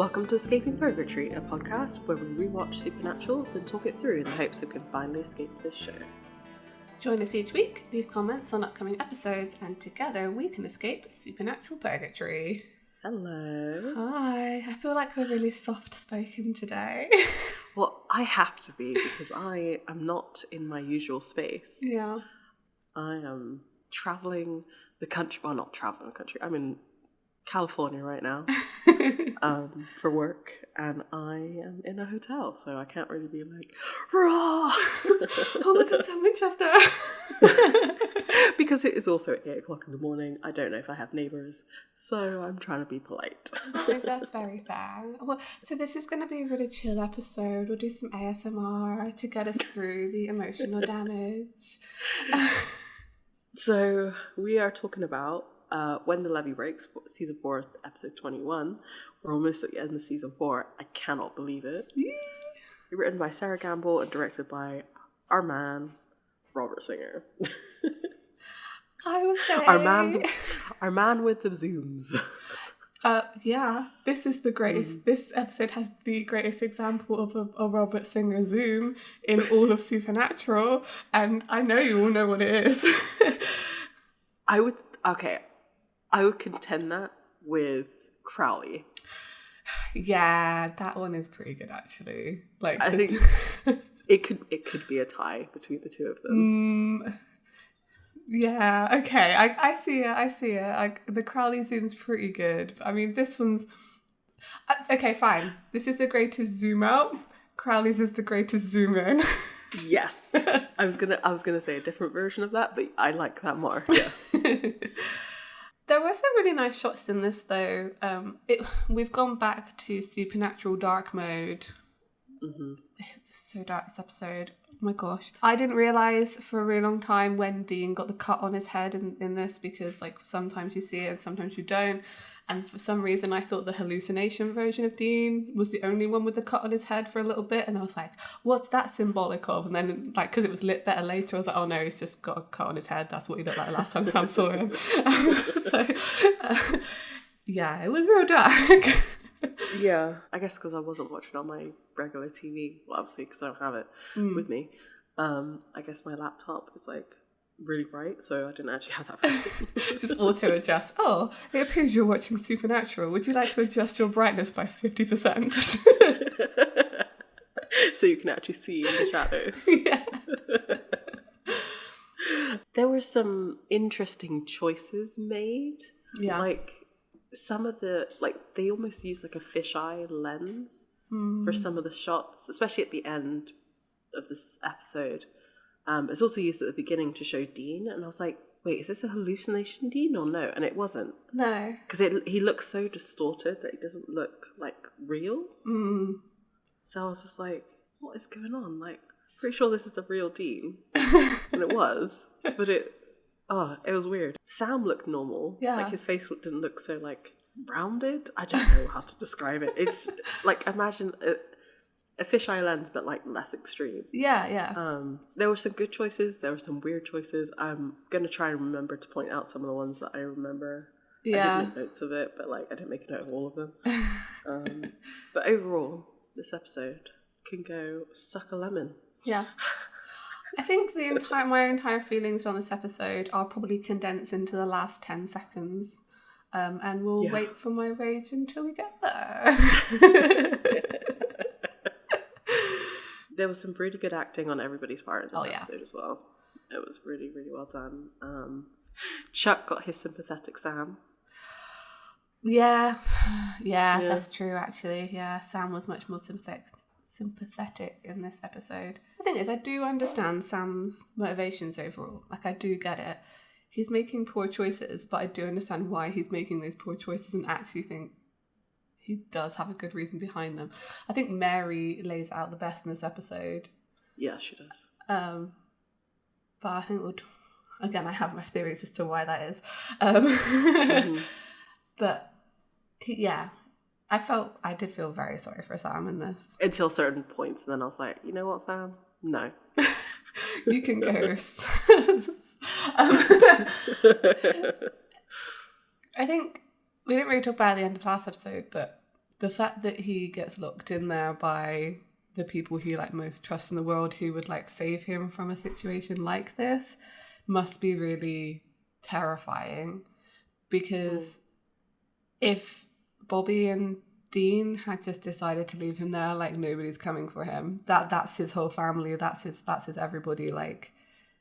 Welcome to Escape Purgatory, a podcast where we rewatch Supernatural, then talk it through in the hopes it can finally escape this show. Join us each week, leave comments on upcoming episodes, and together we can escape Supernatural Purgatory. Hello. Hi, I feel like we're really soft-spoken today. Well, I have to be because I am not in my usual space. Yeah. I am traveling the country, well, not traveling the country, I'm in California right now for work, and I am in a hotel, so I can't really be like, raw! Oh my god, Sam Winchester! Because it is also 8 o'clock in the morning. I don't know if I have neighbours, so I'm trying to be polite. I think that's very fair. Well, so this is going to be a really chill episode. We'll do some ASMR to get us through the emotional damage. So we are talking about When the Levee Breaks, season 4, episode 21. We're almost at the end of season 4. I cannot believe it. Yeah. Written by Sarah Gamble and directed by our man, Robert Singer. I would say our man with the zooms. Yeah, this is the greatest. This episode has the greatest example of a Robert Singer zoom in all of Supernatural, and I know you all know what it is. I would contend that with Crowley. Yeah, that one is pretty good actually. Like, I think it could be a tie between the two of them. Yeah, okay, I see it. The Crowley zoom's pretty good. I mean, this one's okay. Fine. This is the greatest zoom out. Crowley's is the greatest zoom in. Yes, I was gonna say a different version of that, but I like that more. Yes. There were some really nice shots in this, though. We've gone back to Supernatural dark mode. Mm-hmm. It's so dark, this episode. Oh my gosh. I didn't realise for a really long time when Dean got the cut on his head in this, because like sometimes you see it and sometimes you don't. And for some reason I thought the hallucination version of Dean was the only one with the cut on his head for a little bit. And I was like, what's that symbolic of? And then, like, because it was lit better later, I was like, oh no, he's just got a cut on his head. That's what he looked like last time Sam saw him. Yeah, it was real dark. Yeah, I guess because I wasn't watching on my regular TV, well, obviously because I don't have it with me. I guess my laptop is like really bright, so I didn't actually have that problem. Just auto adjust. Oh, it appears you're watching Supernatural. Would you like to adjust your brightness by 50%? So you can actually see in the shadows. Yeah. There were some interesting choices made. Yeah. Like some of the, like, they almost use like a fisheye lens for some of the shots, especially at the end of this episode. It's also used at the beginning to show Dean, and I was like, wait, is this a hallucination Dean or no? And it wasn't. No. Because he looks so distorted that he doesn't look like real. So I was just like, what is going on? Like, pretty sure this is the real Dean. And it was. But it was weird. Sam looked normal. Yeah. Like, his face didn't look so, like, rounded. I don't know how to describe it. It's, like, imagine a fisheye lens, but, like, less extreme. Yeah. There were some good choices. There were some weird choices. I'm going to try and remember to point out some of the ones that I remember. Yeah. I did make notes of it, but, like, I didn't make a note of all of them. But overall, this episode can go suck a lemon. Yeah. I think my entire feelings on this episode are probably condensed into the last 10 seconds. And we'll wait for my rage until we get there. There was some really good acting on everybody's part in this episode as well. It was really, really well done. Chuck got his sympathetic Sam. Yeah, that's true actually. Yeah, Sam was much more sympathetic in this episode. The thing is, I do understand Sam's motivations overall. Like, I do get it. He's making poor choices, but I do understand why he's making those poor choices and actually think he does have a good reason behind them. I think Mary lays out the best in this episode. Yeah, she does. But I think again, I have my theories as to why that is. But I did feel very sorry for Sam in this. Until certain points, and then I was like, you know what, Sam? No. You can go. I think we didn't really talk about the end of last episode, but the fact that he gets locked in there by the people he like most trusts in the world who would like save him from a situation like this must be really terrifying, because if Bobby and Dean had just decided to leave him there, like nobody's coming for him, that's his whole family, that's his everybody, like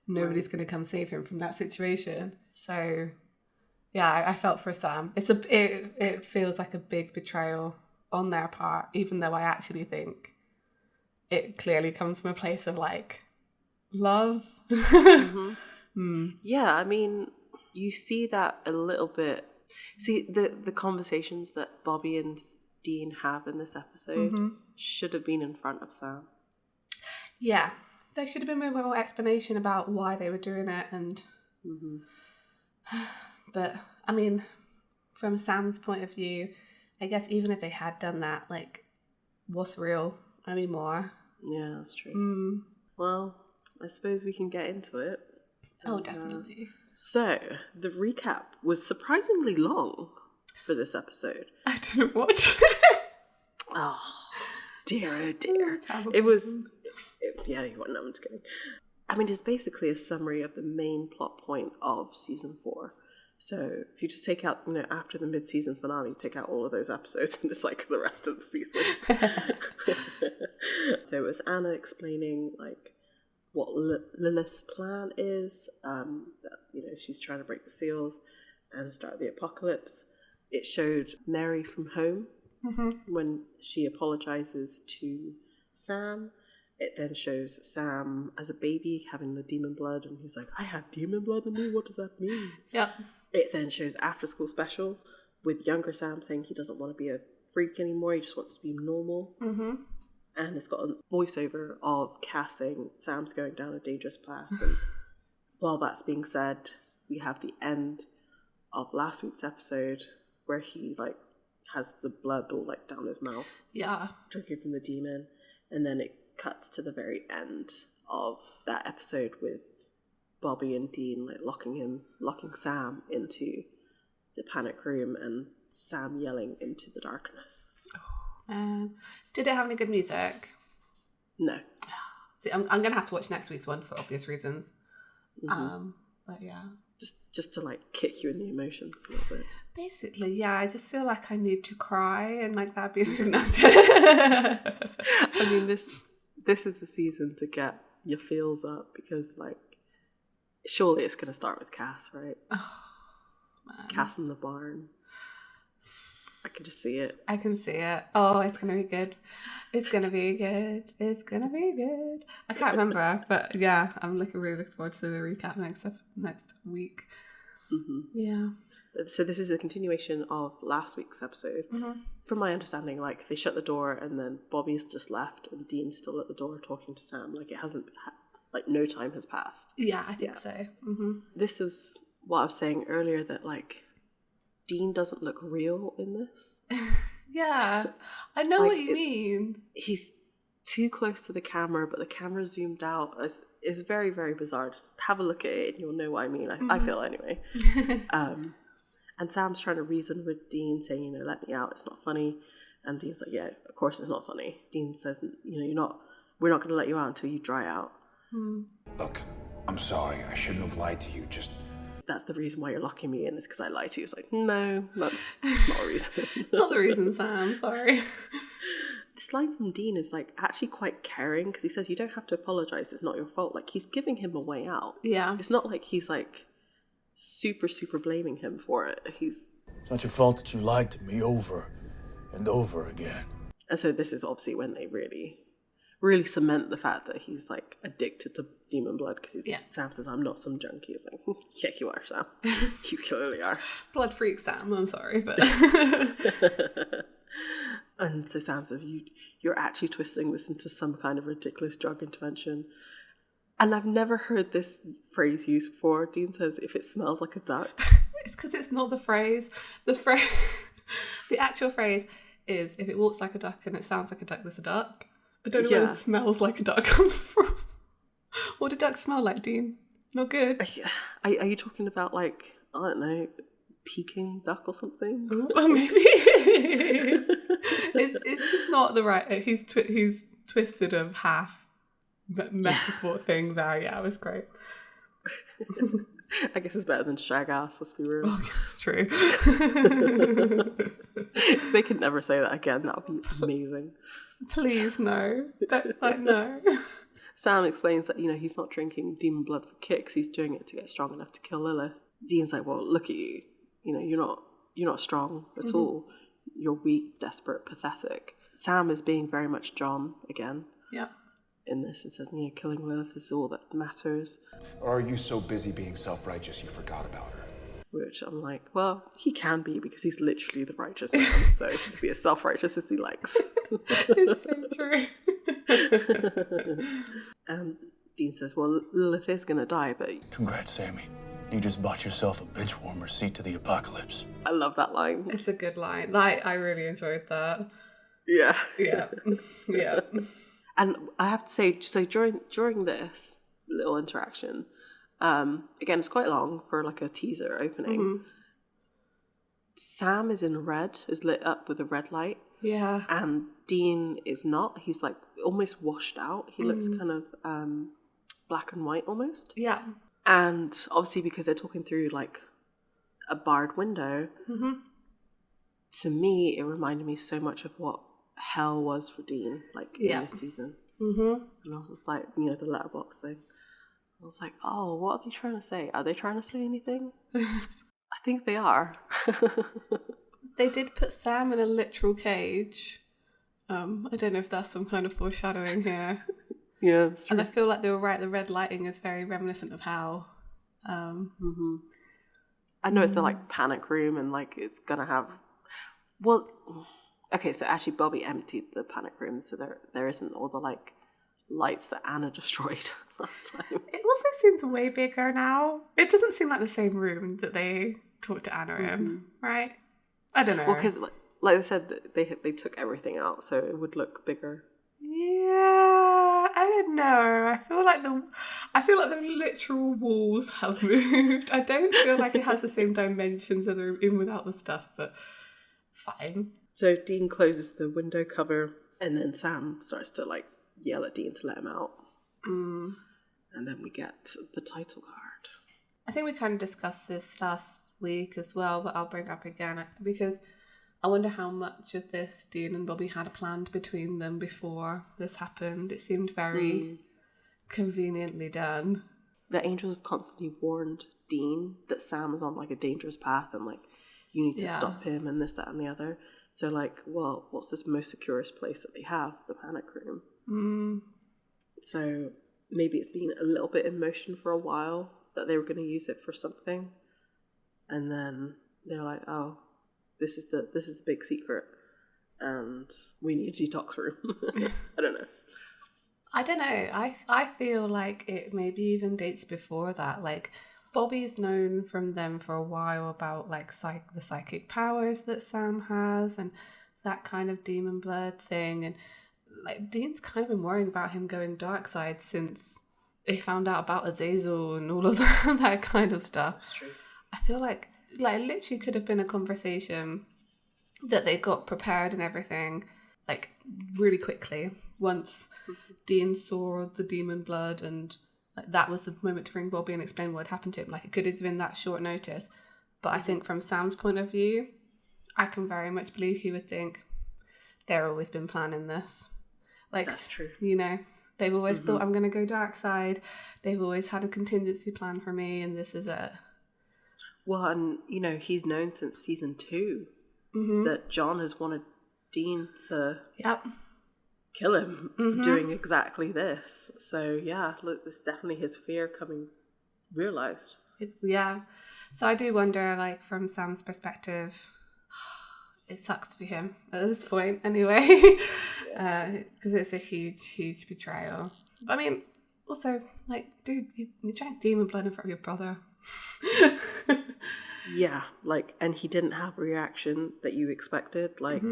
nobody's going to come save him from that situation. So yeah, I felt for Sam. It feels like a big betrayal on their part, even though I actually think it clearly comes from a place of like love. Yeah, I mean, you see that a little bit. See, the conversations that Bobby and Dean have in this episode should have been in front of Sam. Yeah, there should have been more explanation about why they were doing it, and but I mean, from Sam's point of view, I guess even if they had done that, like, what's real anymore? Yeah, that's true. Well, I suppose we can get into it. Oh, definitely. So, the recap was surprisingly long for this episode. I didn't watch. Oh, dear. It was... yeah, you want. No, I'm just kidding. I mean, it's basically a summary of the main plot point of season 4. So if you just take out, after the mid-season finale, take out all of those episodes, and it's like the rest of the season. So it was Anna explaining like what Lilith's plan is. That she's trying to break the seals and start the apocalypse. It showed Mary from home when she apologizes to Sam. It then shows Sam as a baby having the demon blood, and he's like, I have demon blood in me, what does that mean? Yep. It then shows after school special with younger Sam saying he doesn't want to be a freak anymore, he just wants to be normal. And it's got a voiceover of Cass saying Sam's going down a dangerous path. And while that's being said, we have the end of last week's episode where he like has the blood all like down his mouth. Yeah. Drinking from the demon. And then it cuts to the very end of that episode with Bobby and Dean like locking Sam into the panic room and Sam yelling into the darkness. Did it have any good music? No. See, I'm gonna have to watch next week's one for obvious reasons. But yeah, just to like kick you in the emotions a little bit. Basically, yeah. I just feel like I need to cry, and like that'd be really nice. I mean, this is the season to get your feels up, because like surely it's gonna start with Cass, right? Oh, man. Cass in the barn. I can just see it. I can see it. Oh, it's gonna be good. It's gonna be good. It's gonna be good. I can't remember, but yeah, I'm really looking forward to the recap next week. Yeah. So this is a continuation of last week's episode. From my understanding, like they shut the door and then Bobby's just left and Dean's still at the door talking to Sam. Like it hasn't, like no time has passed. Yeah, I think so. This is what I was saying earlier, that like Dean doesn't look real in this. Yeah, I know what you mean. He's too close to the camera, but the camera zoomed out. It's very, very bizarre. Just have a look at it and you'll know what I mean. I feel anyway. And Sam's trying to reason with Dean, saying, let me out, it's not funny. And Dean's like, yeah, of course it's not funny. Dean says, we're not going to let you out until you dry out. Look, I'm sorry, I shouldn't have lied to you, just... That's the reason why you're locking me in, is because I lied to you. It's like, no, that's not a reason. Not the reason, Sam, sorry. This line from Dean is like actually quite caring, because he says, you don't have to apologise, it's not your fault. Like he's giving him a way out. Yeah. It's not like he's like super blaming him for it. It's not your fault that you lied to me over and over again. And so this is obviously when they really cement the fact that he's like addicted to demon blood, because Sam says, I'm not some junkie. It's like, yeah, you are, Sam. You clearly are. Blood freak Sam, I'm sorry, but... And so Sam says, you're actually twisting this into some kind of ridiculous drug intervention. And I've never heard this phrase used before. Dean says, if it smells like a duck. It's because it's not the phrase. The actual phrase is, if it walks like a duck and it sounds like a duck, there's a duck. I don't know where the smells like a duck comes from. What do ducks smell like, Dean? Not good. Are you talking about I don't know, Peking duck or something? Well, maybe. It's just not the right. He's twisted a half metaphor thing there. Yeah, it was great. I guess it's better than shag ass, let's be real. Oh, that's true. They could never say that again. That would be amazing. Please, no. No. Sam explains that, he's not drinking demon blood for kicks. He's doing it to get strong enough to kill Lilith. Dean's like, well, look at you. You're not strong at all. You're weak, desperate, pathetic. Sam is being very much John again. Yeah. In this, it says, killing Lilith is all that matters. Or are you so busy being self-righteous you forgot about her? Which I'm like, well, he can be because he's literally the righteous man, so he can be as self-righteous as he likes. It's so true. And Dean says, well, Lilith is going to die, but... Congrats, Sammy. You just bought yourself a bench warmer seat to the apocalypse. I love that line. It's a good line. I really enjoyed that. Yeah. Yeah. Yeah. And I have to say, so during this little interaction, again, it's quite long for like a teaser opening. Mm-hmm. Sam is in red, is lit up with a red light. Yeah. And Dean is not. He's like almost washed out. He looks kind of black and white almost. Yeah. And obviously because they're talking through like a barred window, to me, it reminded me so much of what hell was for Dean, like in this season. And I was just like, the letterbox thing. I was like, oh, what are they trying to say? Are they trying to say anything? I think they are. They did put Sam in a literal cage. I don't know if that's some kind of foreshadowing here. Yeah, that's true. And I feel like they were right. The red lighting is very reminiscent of hell. I know it's the like panic room, and like it's gonna have. Well, okay, so actually Bobby emptied the panic room, so there isn't all the like lights that Anna destroyed last time. It also seems way bigger now. It doesn't seem like the same room that they talked to Anna in, right? I don't know. Well, because like they said, they took everything out, so it would look bigger. Yeah, I don't know. I feel like the literal walls have moved. I don't feel like it has the same dimensions as the room in without the stuff, but fine. So Dean closes the window cover, and then Sam starts to like yell at Dean to let him out. And then we get the title card. I think we kind of discussed this last week as well, but I'll bring up again because I wonder how much of this Dean and Bobby had planned between them before this happened. It seemed very conveniently done. The angels have constantly warned Dean that Sam is on like a dangerous path and like you need to stop him and this, that and the other. So like, well, what's this most securest place that they have? The panic room. So maybe it's been a little bit in motion for a while that they were going to use it for something. And then they're like, oh, this is the big secret, and we need a detox room. I don't know. I feel like it maybe even dates before that. Like Bobby's known from them for a while about like the psychic powers that Sam has and that kind of demon blood thing, and like Dean's kind of been worrying about him going dark side since they found out about Azazel and all of that kind of stuff. That's true. I feel like it literally could have been a conversation that they got prepared and everything, like really quickly. Once Dean saw the demon blood, and like, that was the moment to bring Bobby and explain what had happened to him. Like it could have been that short notice. But I think from Sam's point of view, I can very much believe he would think they've always been planning this. Like that's true. They've always thought I'm going to go dark side. They've always had a contingency plan for me, and this is it. Well, and, he's known since season 2 that John has wanted Dean to kill him, doing exactly this. So, yeah, look, it's definitely his fear coming realised. So I do wonder, like, from Sam's perspective, it sucks to be him at this point anyway, because it's a huge, huge betrayal. But, I mean, also, like, dude, you drank demon blood in front of your brother. Yeah, like, and he didn't have a reaction that you expected. Like,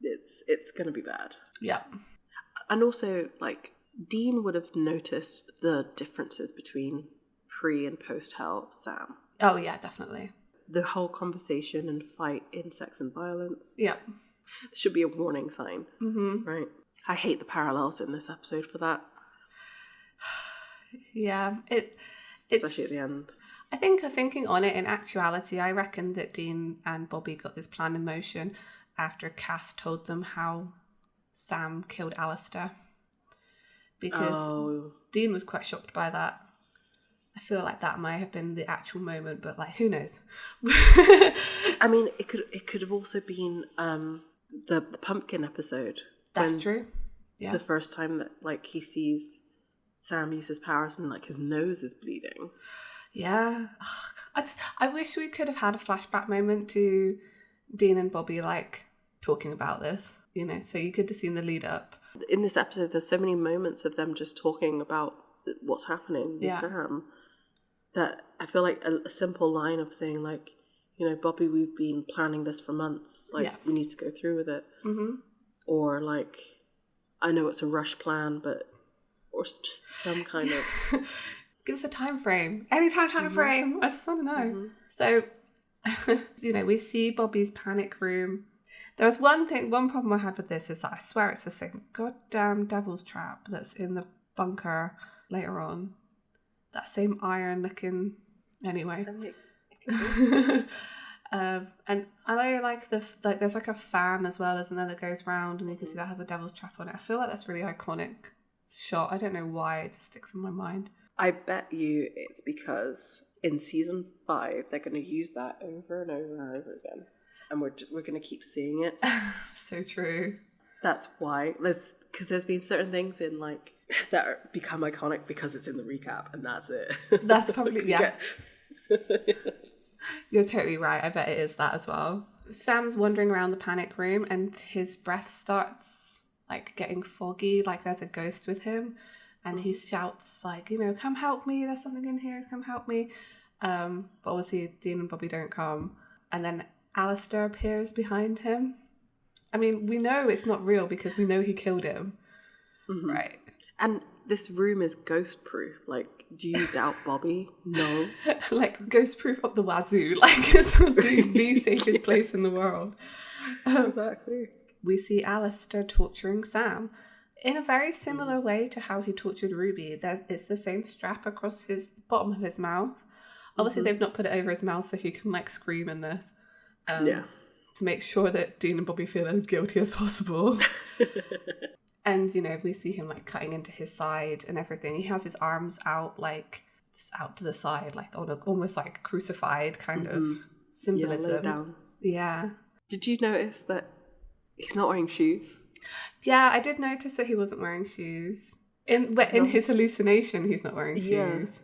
it's gonna be bad. Yeah. And also, like, Dean would have noticed the differences between pre and post hell Sam. Oh yeah, definitely. The whole conversation and fight in Sex and Violence. Yeah. should be a warning sign, right? I hate the parallels in this episode for that. Yeah, it's especially at the end. I think thinking on it, in actuality, I reckon that Dean and Bobby got this plan in motion after Cass told them how Sam killed Alistair. Because Dean was quite shocked by that. I feel like that might have been the actual moment, but like, who knows? I mean, it could have also been the pumpkin episode. That's true. Yeah. The first time that like he sees Sam use his powers and like his nose is bleeding. Yeah. I wish we could have had a flashback moment to Dean and Bobby like talking about this, you know, so you could have seen the lead up. In this episode, there's so many moments of them just talking about what's happening with Sam that I feel like a simple line of saying like, you know, Bobby, we've been planning this for months. Like, we need to go through with it. Mm-hmm. Or like, I know it's a rush plan, but or just some kind of give us a time frame. Any time frame. I just want to know. So, you know, we see Bobby's panic room. There was one problem I had with this is that I swear it's the same goddamn devil's trap that's in the bunker later on. That same iron looking. Anyway. And I like there's like a fan as well, isn't there, that goes round and you can see that has a devil's trap on it. I feel like that's really iconic shot. I don't know why it just sticks in my mind. I bet you it's because in season 5 they're going to use that over and over and over again, and we're going to keep seeing it. So true. That's why there's been certain things in like that become iconic because it's in the recap, and that's it. That's probably You're totally right. I bet it is that as well. Sam's wandering around the panic room and his breath starts like getting foggy, like there's a ghost with him, and he shouts like, you know, come help me, there's something in here, come help me. But obviously Dean and Bobby don't come, and then Alistair appears behind him. I mean, we know it's not real because we know he killed him. Mm-hmm. Right. And this room is ghost proof. Like, do you doubt Bobby? No. Like, ghost proof up the wazoo. Like, it's the safest place in the world. Exactly. We see Alistair torturing Sam in a very similar way to how he tortured Ruby. It's the same strap across his bottom of his mouth. Obviously, they've not put it over his mouth so he can, like, scream in this. To make sure that Dean and Bobby feel as guilty as possible. And, you know, we see him, like, cutting into his side and everything. He has his arms out, like, out to the side, like, on almost, like, crucified kind of symbolism. Yeah, lay down. Yeah. Did you notice that he's not wearing shoes? Yeah, I did notice that he wasn't wearing shoes. In his hallucination, he's not wearing shoes.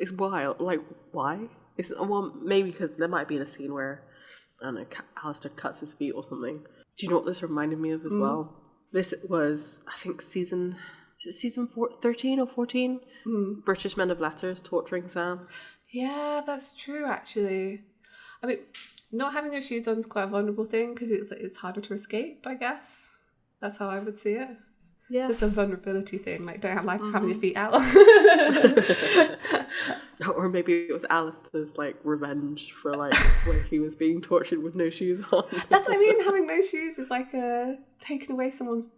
It's wild. Like, why? Well, maybe because there might be a scene where, I don't know, Alistair cuts his feet or something. Do you know what this reminded me of as well? This was, I think, season 13 or 14? British Men of Letters torturing Sam. Yeah, that's true, actually. I mean, not having your shoes on is quite a vulnerable thing because it's harder to escape, I guess. That's how I would see it. Yeah. It's just a vulnerability thing. Like, don't like having your feet out. Or maybe it was Alistair's, like, revenge for, like, where he was being tortured with no shoes on. That's what I mean. Having no shoes is like taking away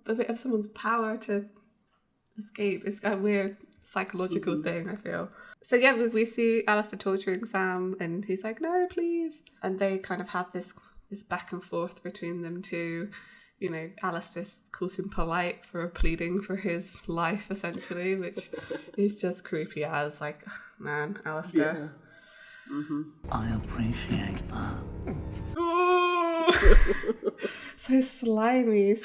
a bit of someone's power to escape. It's a weird psychological thing, I feel. So yeah, we see Alistair torturing Sam and he's like, no, please. And they kind of have this back and forth between them two. You know, Alistair calls him polite for pleading for his life, essentially, which is just creepy as, like, man, Alistair. Yeah. Mm-hmm. I appreciate that. So slimy.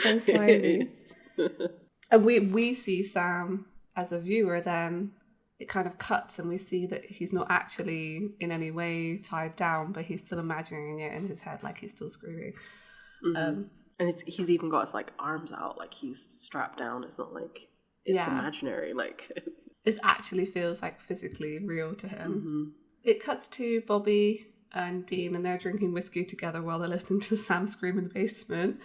And we see Sam as a viewer then. It kind of cuts and we see that he's not actually in any way tied down, but he's still imagining it in his head, like he's still screaming. And he's even got his, like, arms out, like he's strapped down. It's not like it's imaginary. Like, it actually feels like physically real to him. It cuts to Bobby and Dean, and they're drinking whiskey together while they're listening to Sam scream in the basement.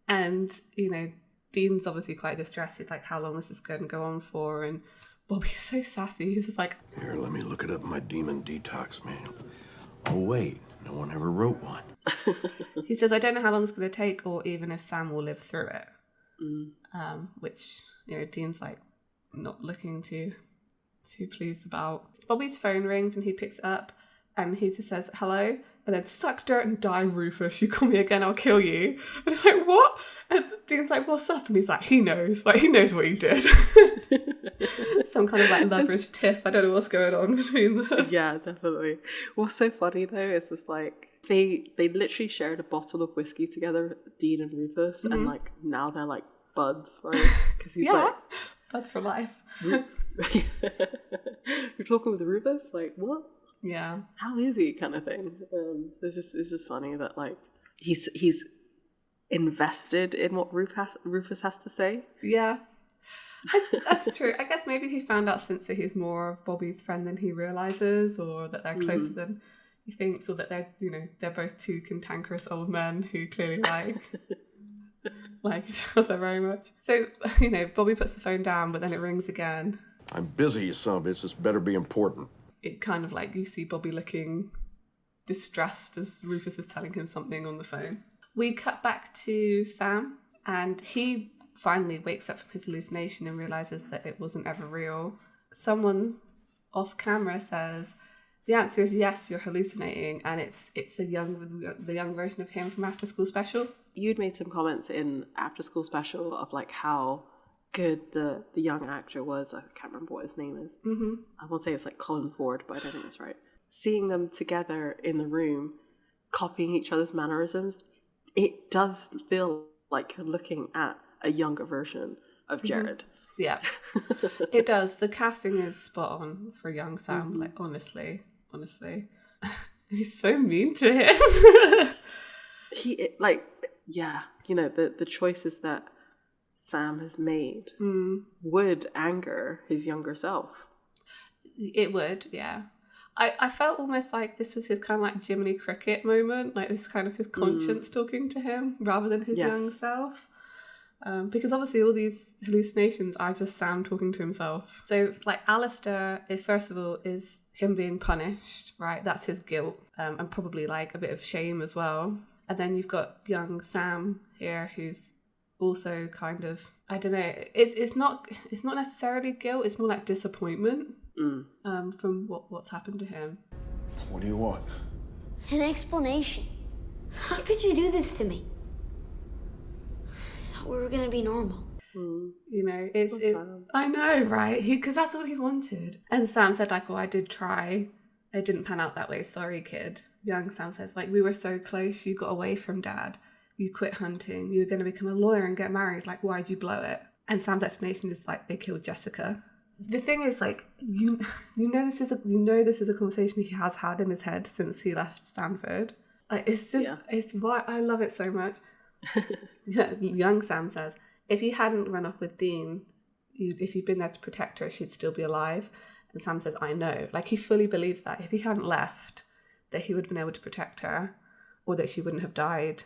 And, you know, Dean's obviously quite distressed. He's like, how long is this going to go on for? And Bobby's so sassy. He's just like, here, let me look it up in my demon detox manual. Oh, wait. No one ever wrote one. He says, I don't know how long it's going to take or even if Sam will live through it. Which, Dean's like not looking too pleased about. Bobby's phone rings and he picks it up and he just says, hello, and then suck dirt and die, Rufus. You call me again, I'll kill you. And it's like, what? And Dean's like, what's up? And he's like, he knows what you did. Some kind of like lover's tiff. I don't know what's going on between them. Yeah, definitely. What's so funny though is just like they literally shared a bottle of whiskey together, Dean and Rufus, and like now they're like buds, right? Because he's like buds for life. You're talking with Rufus, like what? Yeah. How is he? Kind of thing. It's just funny that like he's invested in what Rufus has to say. Yeah. That's true. I guess maybe he found out since that he's more of Bobby's friend than he realizes, or that they're closer than he thinks, or that they're both two cantankerous old men who clearly like each other very much. So, Bobby puts the phone down, but then it rings again. I'm busy, you son of a bitch. This better be important. It kind of like you see Bobby looking distressed as Rufus is telling him something on the phone. We cut back to Sam, and he finally wakes up from his hallucination and realizes that it wasn't ever real. Someone off camera says the answer is yes, you're hallucinating, and it's the young version of him from After School Special. You'd made some comments in After School Special of like how good the young actor was. I can't remember what his name is. I won't say it's like Colin Ford, but I don't think that's right. Seeing them together in the room copying each other's mannerisms, it does feel like you're looking at a younger version of Jared. Yeah, it does. The casting is spot on for young Sam. Like honestly, he's so mean to him. The choices that Sam has made would anger his younger self. It would, yeah. I felt almost like this was his kind of like Jiminy Cricket moment, like this kind of his conscience talking to him rather than his young self. Because obviously all these hallucinations are just Sam talking to himself. So like Alistair is, first of all, is him being punished, right? That's his guilt, and probably like a bit of shame as well. And then you've got young Sam here who's also kind of, I don't know, it's not necessarily guilt, it's more like disappointment from what's happened to him. What do you want? An explanation. How could you do this to me? I thought we were gonna be normal. I know, right? Because that's all he wanted. And Sam said like, I did try. It didn't pan out that way. Sorry, kid. Young Sam says like, we were so close. You got away from Dad. You quit hunting. You were going to become a lawyer and get married. Like, why'd you blow it? And Sam's explanation is like, they killed Jessica. The thing is, like, this is a conversation he has had in his head since he left Stanford. Like, it's just, it's why I love it so much. Young Sam says, if you hadn't run off with Dean, if you'd been there to protect her, she'd still be alive. And Sam says, I know. Like, he fully believes that. If he hadn't left, that he would have been able to protect her, or that she wouldn't have died.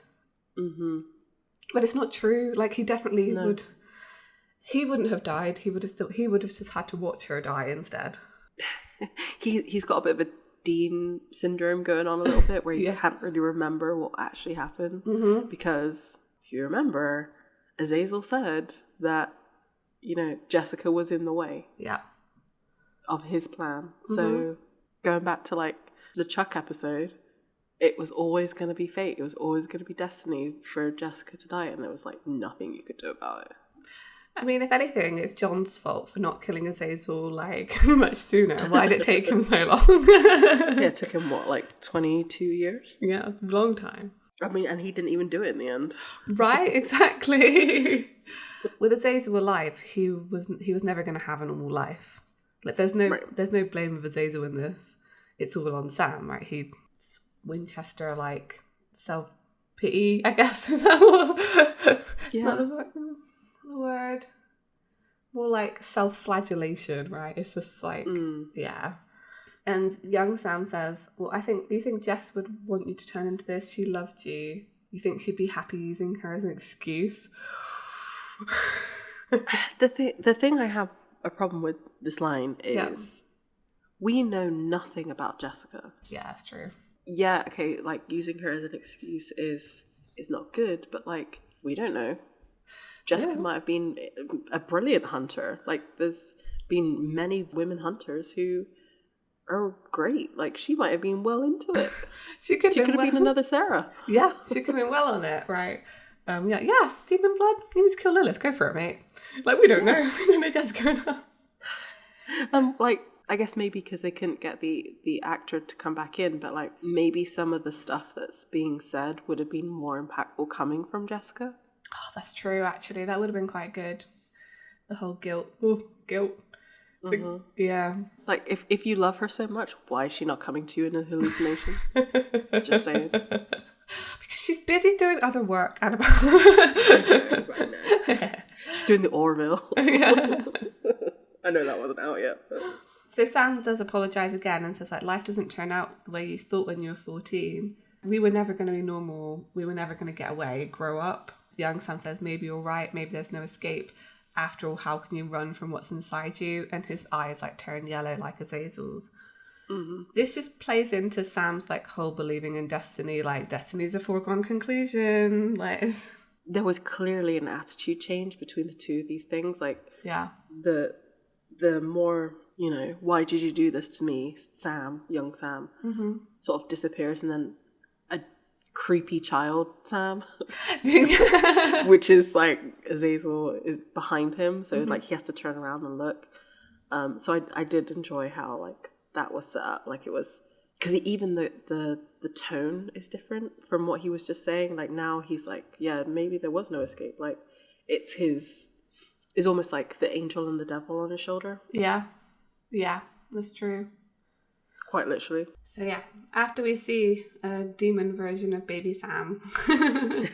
But it's not true. Like, he definitely would. He wouldn't have died. He would have just had to watch her die instead. He's got a bit of a Dean syndrome going on a little bit, where he can't really remember what actually happened. Because if you remember, Azazel said that Jessica was in the way of his plan. So going back to like the Chuck episode, it was always going to be fate. It was always going to be destiny for Jessica to die, and there was like nothing you could do about it. I mean, if anything, it's John's fault for not killing Azazel like much sooner. Why did it take him so long? It took him like 22 years? Yeah, a long time. I mean, and he didn't even do it in the end. Right, exactly. With Azazel alive, he was never going to have a normal life. Like, there's no blame of Azazel in this. It's all on Sam, right? He's Winchester, like, self-pity, I guess. Is that what? It's not the word. More like self-flagellation, right? It's just like, And young Sam says, well, do you think Jess would want you to turn into this? She loved you. You think she'd be happy using her as an excuse? The thing I have a problem with this line is we know nothing about Jessica. Yeah, that's true. yeah, okay, like using her as an excuse is not good, but like we don't know. Jessica might have been a brilliant hunter. Like there's been many women hunters who are great. Like she might have been well into it. She could have been another Sarah. Yeah, she could have been well on it, right? Yeah, demon blood. You need to kill Lilith. Go for it, mate. Like we don't know. We don't know Jessica enough. Like I guess maybe because they couldn't get the actor to come back in, but like maybe some of the stuff that's being said would have been more impactful coming from Jessica. Oh, that's true. Actually, that would have been quite good. The whole guilt. Ooh, guilt. Yeah. Like if you love her so much, why is she not coming to you in a hallucination? Just saying. Because she's busy doing other work, Annabelle. She's doing the Orville. Yeah. I know that wasn't out yet. But... So Sam does apologise again and says like life doesn't turn out the way you thought when you were 14. We were never going to be normal. We were never going to get away, grow up. Young Sam says maybe you're right. Maybe there's no escape. After all, how can you run from what's inside you? And his eyes like turn yellow like Azazel's. Mm-hmm. This just plays into Sam's like whole believing in destiny. Like destiny's a foregone conclusion. Like there was clearly an attitude change between the two of these things. Like yeah, the more, you know, why did you do this to me? Sam, young Sam, sort of disappears, and then a creepy child Sam, which is like Azazel is behind him, so like he has to turn around and look. So I did enjoy how like that was set up. Like it was because even the tone is different from what he was just saying. Like now he's like, yeah, maybe there was no escape. Like it's almost like the angel and the devil on his shoulder. Yeah, that's true. Quite literally. So yeah, after we see a demon version of baby Sam, I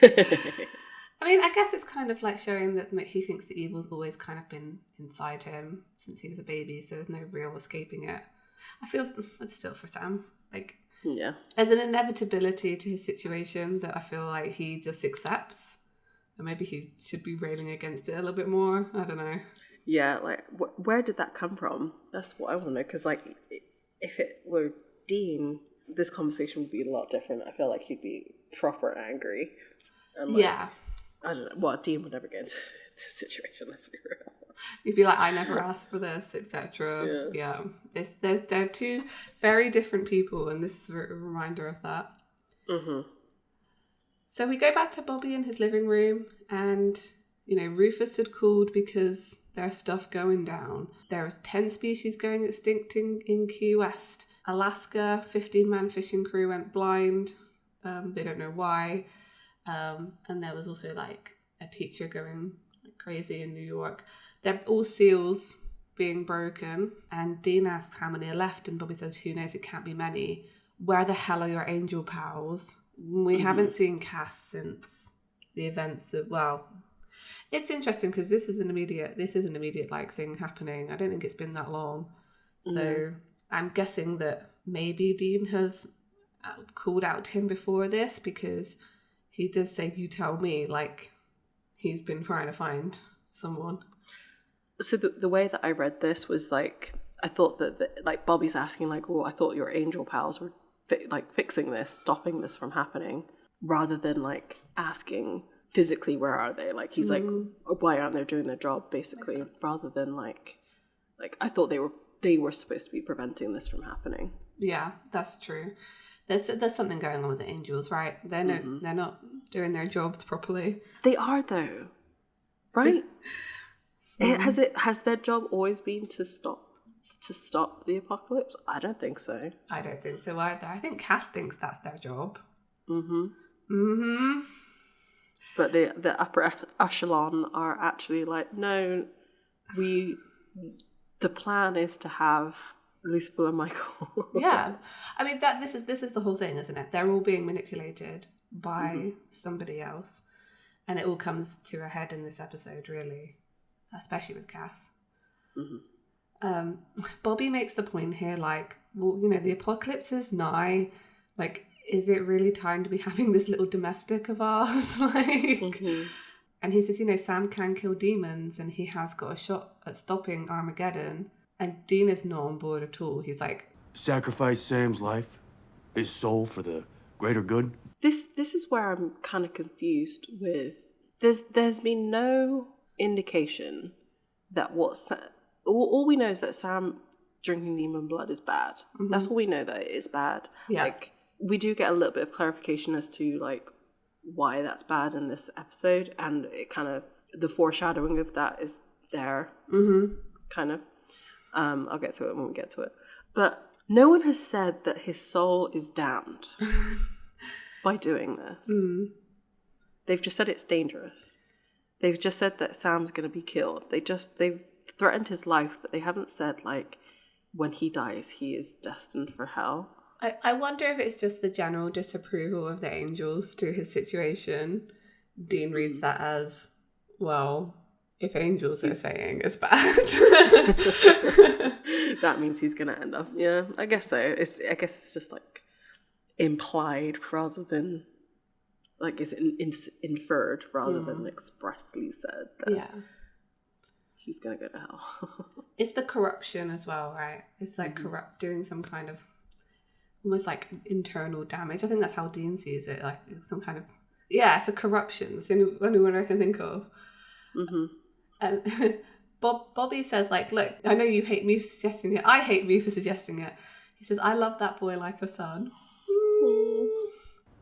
mean, I guess it's kind of like showing that he thinks the evil's always kind of been inside him since he was a baby, so there's no real escaping it. I just feel for Sam. Like, yeah, there's an inevitability to his situation that I feel like he just accepts. Or maybe he should be railing against it a little bit more. I don't know. Yeah, like, where did that come from? That's what I want to know. Because, like, if it were Dean, this conversation would be a lot different. I feel like he'd be proper angry. And, like, yeah. I don't know. Well, Dean would never get into this situation, let's be real. You'd be like, I never asked for this, etc. Yeah. They're two very different people, and this is a reminder of that. Mm-hmm. So we go back to Bobby in his living room, and, you know, Rufus had called because there's stuff going down. There was 10 species going extinct in Key West. Alaska, 15-man fishing crew went blind. They don't know why. And there was also, like, a teacher going crazy in New York. They're all seals being broken. And Dean asks how many are left, and Bobby says, who knows, it can't be many. Where the hell are your angel pals? We haven't seen Cass since the events of, well, it's interesting because this is an immediate like thing happening. I don't think it's been that long. So I'm guessing that maybe Dean has called out to him before this, because he did say, you tell me, like he's been trying to find someone. So the way that I read this was like, I thought that like Bobby's asking like, oh, I thought your angel pals were fixing this, stopping this from happening, rather than like asking physically where are they. Like he's like, why aren't they doing their job, basically, rather than like I thought they were supposed to be preventing this from happening. Yeah, that's true. There's something going on with the angels, right? They're not doing their jobs properly. They are though, right? Has their job always been to stop the apocalypse? I don't think so. I don't think so either. I think Cass thinks that's their job. But the upper echelon are actually like, no, the plan is to have Lucille and Michael. Yeah, I mean this is the whole thing, isn't it? They're all being manipulated by somebody else, and it all comes to a head in this episode, really, especially with Cass. Bobby makes the point here, like, well, you know, the apocalypse is nigh. Like, is it really time to be having this little domestic of ours? And he says, you know, Sam can kill demons, and he has got a shot at stopping Armageddon. And Dean is not on board at all. He's like, sacrifice Sam's life His soul for the greater good? This is where I'm kind of confused with. There's been no indication that all we know is that Sam drinking demon blood is bad. Mm-hmm. That's all we know, that it is bad. Yeah. Like, we do get a little bit of clarification as to like why that's bad in this episode, and it kind of, the foreshadowing of that is there. Mm-hmm. Kind of. I'll get to it when we get to it. But no one has said that his soul is damned by doing this. Mm. They've just said it's dangerous. They've just said that Sam's going to be killed. They've threatened his life, but they haven't said, like, when he dies, he is destined for hell. I wonder if it's just the general disapproval of the angels to his situation. Dean reads that as, well, if angels are saying it's bad, that means he's going to end up. Yeah, I guess so. I guess it's just like implied rather than like it's inferred rather than expressly said that he's going to go to hell. It's the corruption as well, right? It's like doing some kind of almost like internal damage. I think that's how Dean sees it, like some kind of, it's a corruption. It's the only one I can think of. Mm-hmm. And Bobby says, like, look, I know you hate me for suggesting it. I hate me for suggesting it. He says, I love that boy like a son.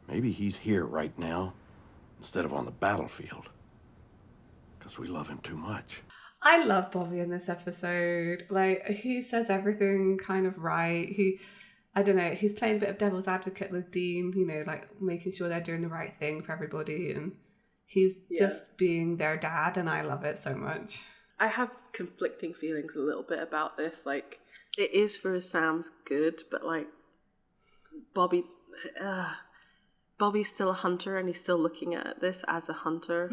Maybe he's here right now instead of on the battlefield because we love him too much. I love Bobby in this episode. Like, he says everything kind of right. I don't know, he's playing a bit of devil's advocate with Dean, you know, like making sure they're doing the right thing for everybody, and he's just being their dad, and I love it so much. I have conflicting feelings a little bit about this. Like, it is for Sam's good, but like Bobby's still a hunter, and he's still looking at this as a hunter,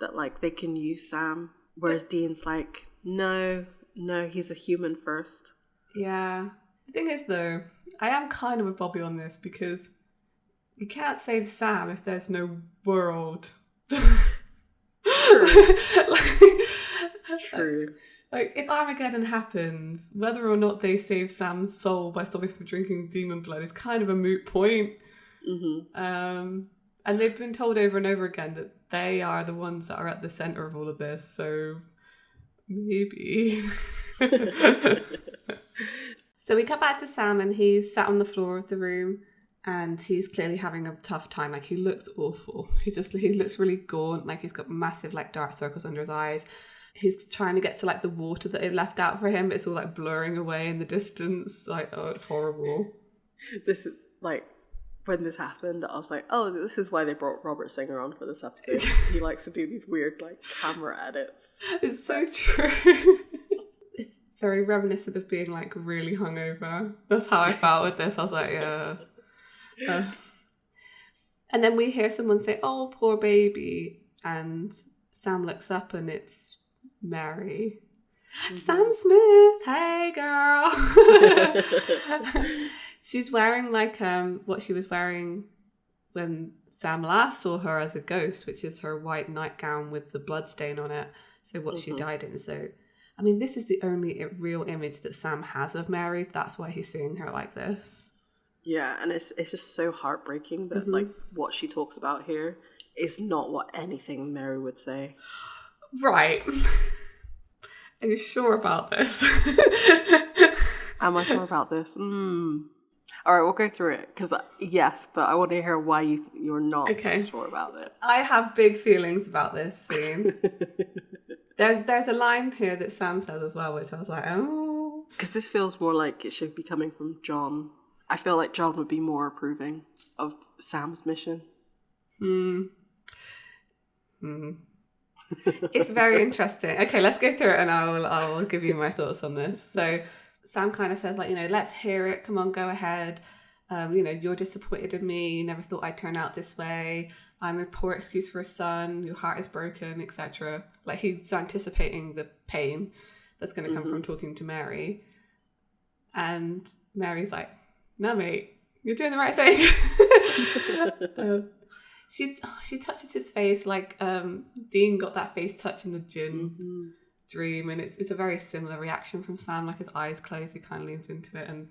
that like they can use Sam, whereas Dean's like, no, he's a human first. Yeah. The thing is, though, I am kind of with Bobby on this, because you can't save Sam if there's no world. True. Like, if Armageddon happens, whether or not they save Sam's soul by stopping him from drinking demon blood is kind of a moot point. Mm-hmm. And they've been told over and over again that they are the ones that are at the centre of all of this, so maybe. So we cut back to Sam, and he's sat on the floor of the room, and he's clearly having a tough time. Like, he looks awful. He looks really gaunt. Like, he's got massive like dark circles under his eyes. He's trying to get to like the water that they've left out for him, but it's all like blurring away in the distance. Like, oh, it's horrible. This is like, When this happened, I was like, oh, this is why they brought Robert Singer on for this episode. He likes to do these weird like camera edits. It's so true. It's very reminiscent of being like really hungover. That's how I felt with this. I was like, yeah. And then we hear someone say, oh, poor baby. And Sam looks up, and it's Mary. Mm-hmm. Sam Smith, hey girl. She's wearing like what she was wearing when Sam last saw her as a ghost, which is her white nightgown with the blood stain on it. So what she died in. So, I mean, this is the only real image that Sam has of Mary. That's why he's seeing her like this. Yeah, and it's just so heartbreaking that like what she talks about here is not what anything Mary would say. Right. Are you sure about this? Am I sure about this? All right, we'll go through it, because yes, but I want to hear why you're not sure about it. I have big feelings about this scene. There's a line here that Sam says as well, which I was like, oh. Because this feels more like it should be coming from John. I feel like John would be more approving of Sam's mission. It's very interesting. Okay, let's go through it, and I'll give you my thoughts on this. So Sam kind of says, like, let's hear it. Come on, go ahead. You're disappointed in me. You never thought I'd turn out this way. I'm a poor excuse for a son. Your heart is broken, etc. Like, he's anticipating the pain that's going to come from talking to Mary. And Mary's like, no, mate, you're doing the right thing. She touches his face like Dean got that face touch in the gin dream, and it's a very similar reaction from Sam. Like, his eyes close, he kind of leans into it, and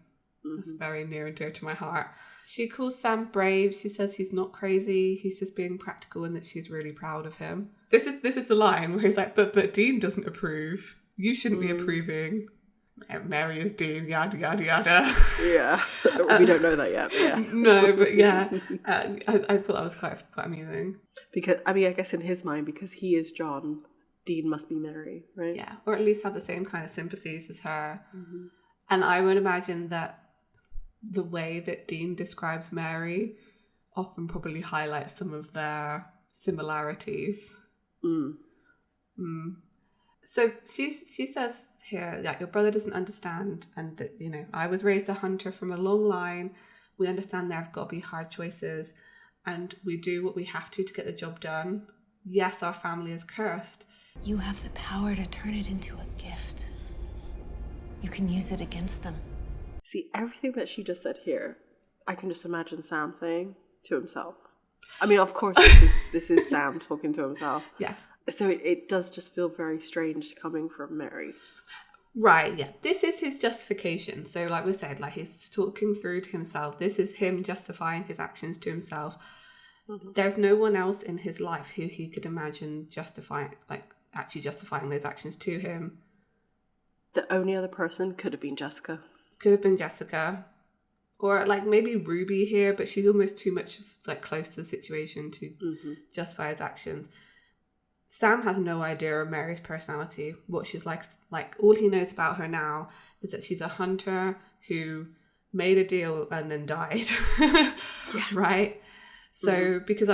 that's very near and dear to my heart. She calls Sam brave. She says he's not crazy. He's just being practical and that she's really proud of him. This is the line where he's like, but Dean doesn't approve. You shouldn't be approving. Mary is Dean, yada, yada, yada. Yeah. We don't know that yet, but yeah. No, but yeah. I thought that was quite amusing. Because, I mean, I guess in his mind, because he is John, Dean must be Mary, right? Yeah, or at least have the same kind of sympathies as her. Mm-hmm. And I would imagine that the way that Dean describes Mary often probably highlights some of their similarities. So she says here that your brother doesn't understand, and that, you know, I was raised a hunter from a long line. We understand there have got to be hard choices, and we do what we have to get the job done. Yes, our family is cursed. You have the power to turn it into a gift. You can use it against them. See, everything that she just said here, I can just imagine Sam saying to himself. I mean, of course, this is Sam talking to himself. Yes. So it does just feel very strange coming from Mary. Right, yeah. This is his justification. So like we said, like he's talking through to himself. This is him justifying his actions to himself. Mm-hmm. There's no one else in his life who he could imagine justifying those actions to him. The only other person could have been Jessica. Could have been Jessica. Or like maybe Ruby here, but she's almost too much like close to the situation to justify his actions. Sam has no idea of Mary's personality, what she's like. Like, all he knows about her now is that she's a hunter who made a deal and then died. Yeah. Right? So, because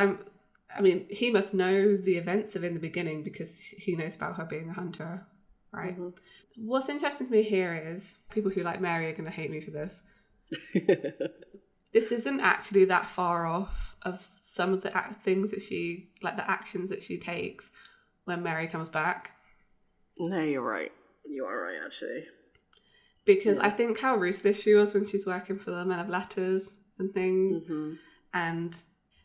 he must know the events of In the Beginning because he knows about her being a hunter. Right? Mm-hmm. What's interesting to me here is people who like Mary are going to hate me for this. This isn't actually that far off of some of the things that she, like the actions that she takes when Mary comes back. No, you're right. You are right, actually. Because I think how ruthless she was when she's working for the Men of Letters and things. Mm-hmm. And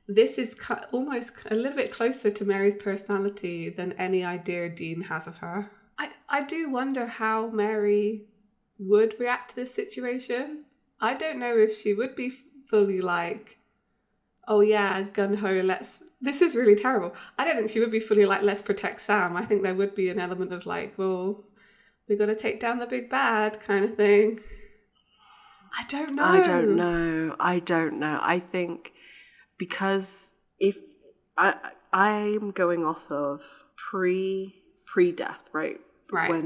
this is almost a little bit closer to Mary's personality than any idea Dean has of her. I do wonder how Mary would react to this situation. I don't know if she would be fully like, oh yeah, gun-ho, this is really terrible. I don't think she would be fully like, let's protect Sam. I think there would be an element of like, well, we got to take down the big bad kind of thing. I don't know. I think because if I'm going off of pre-death, right? Right.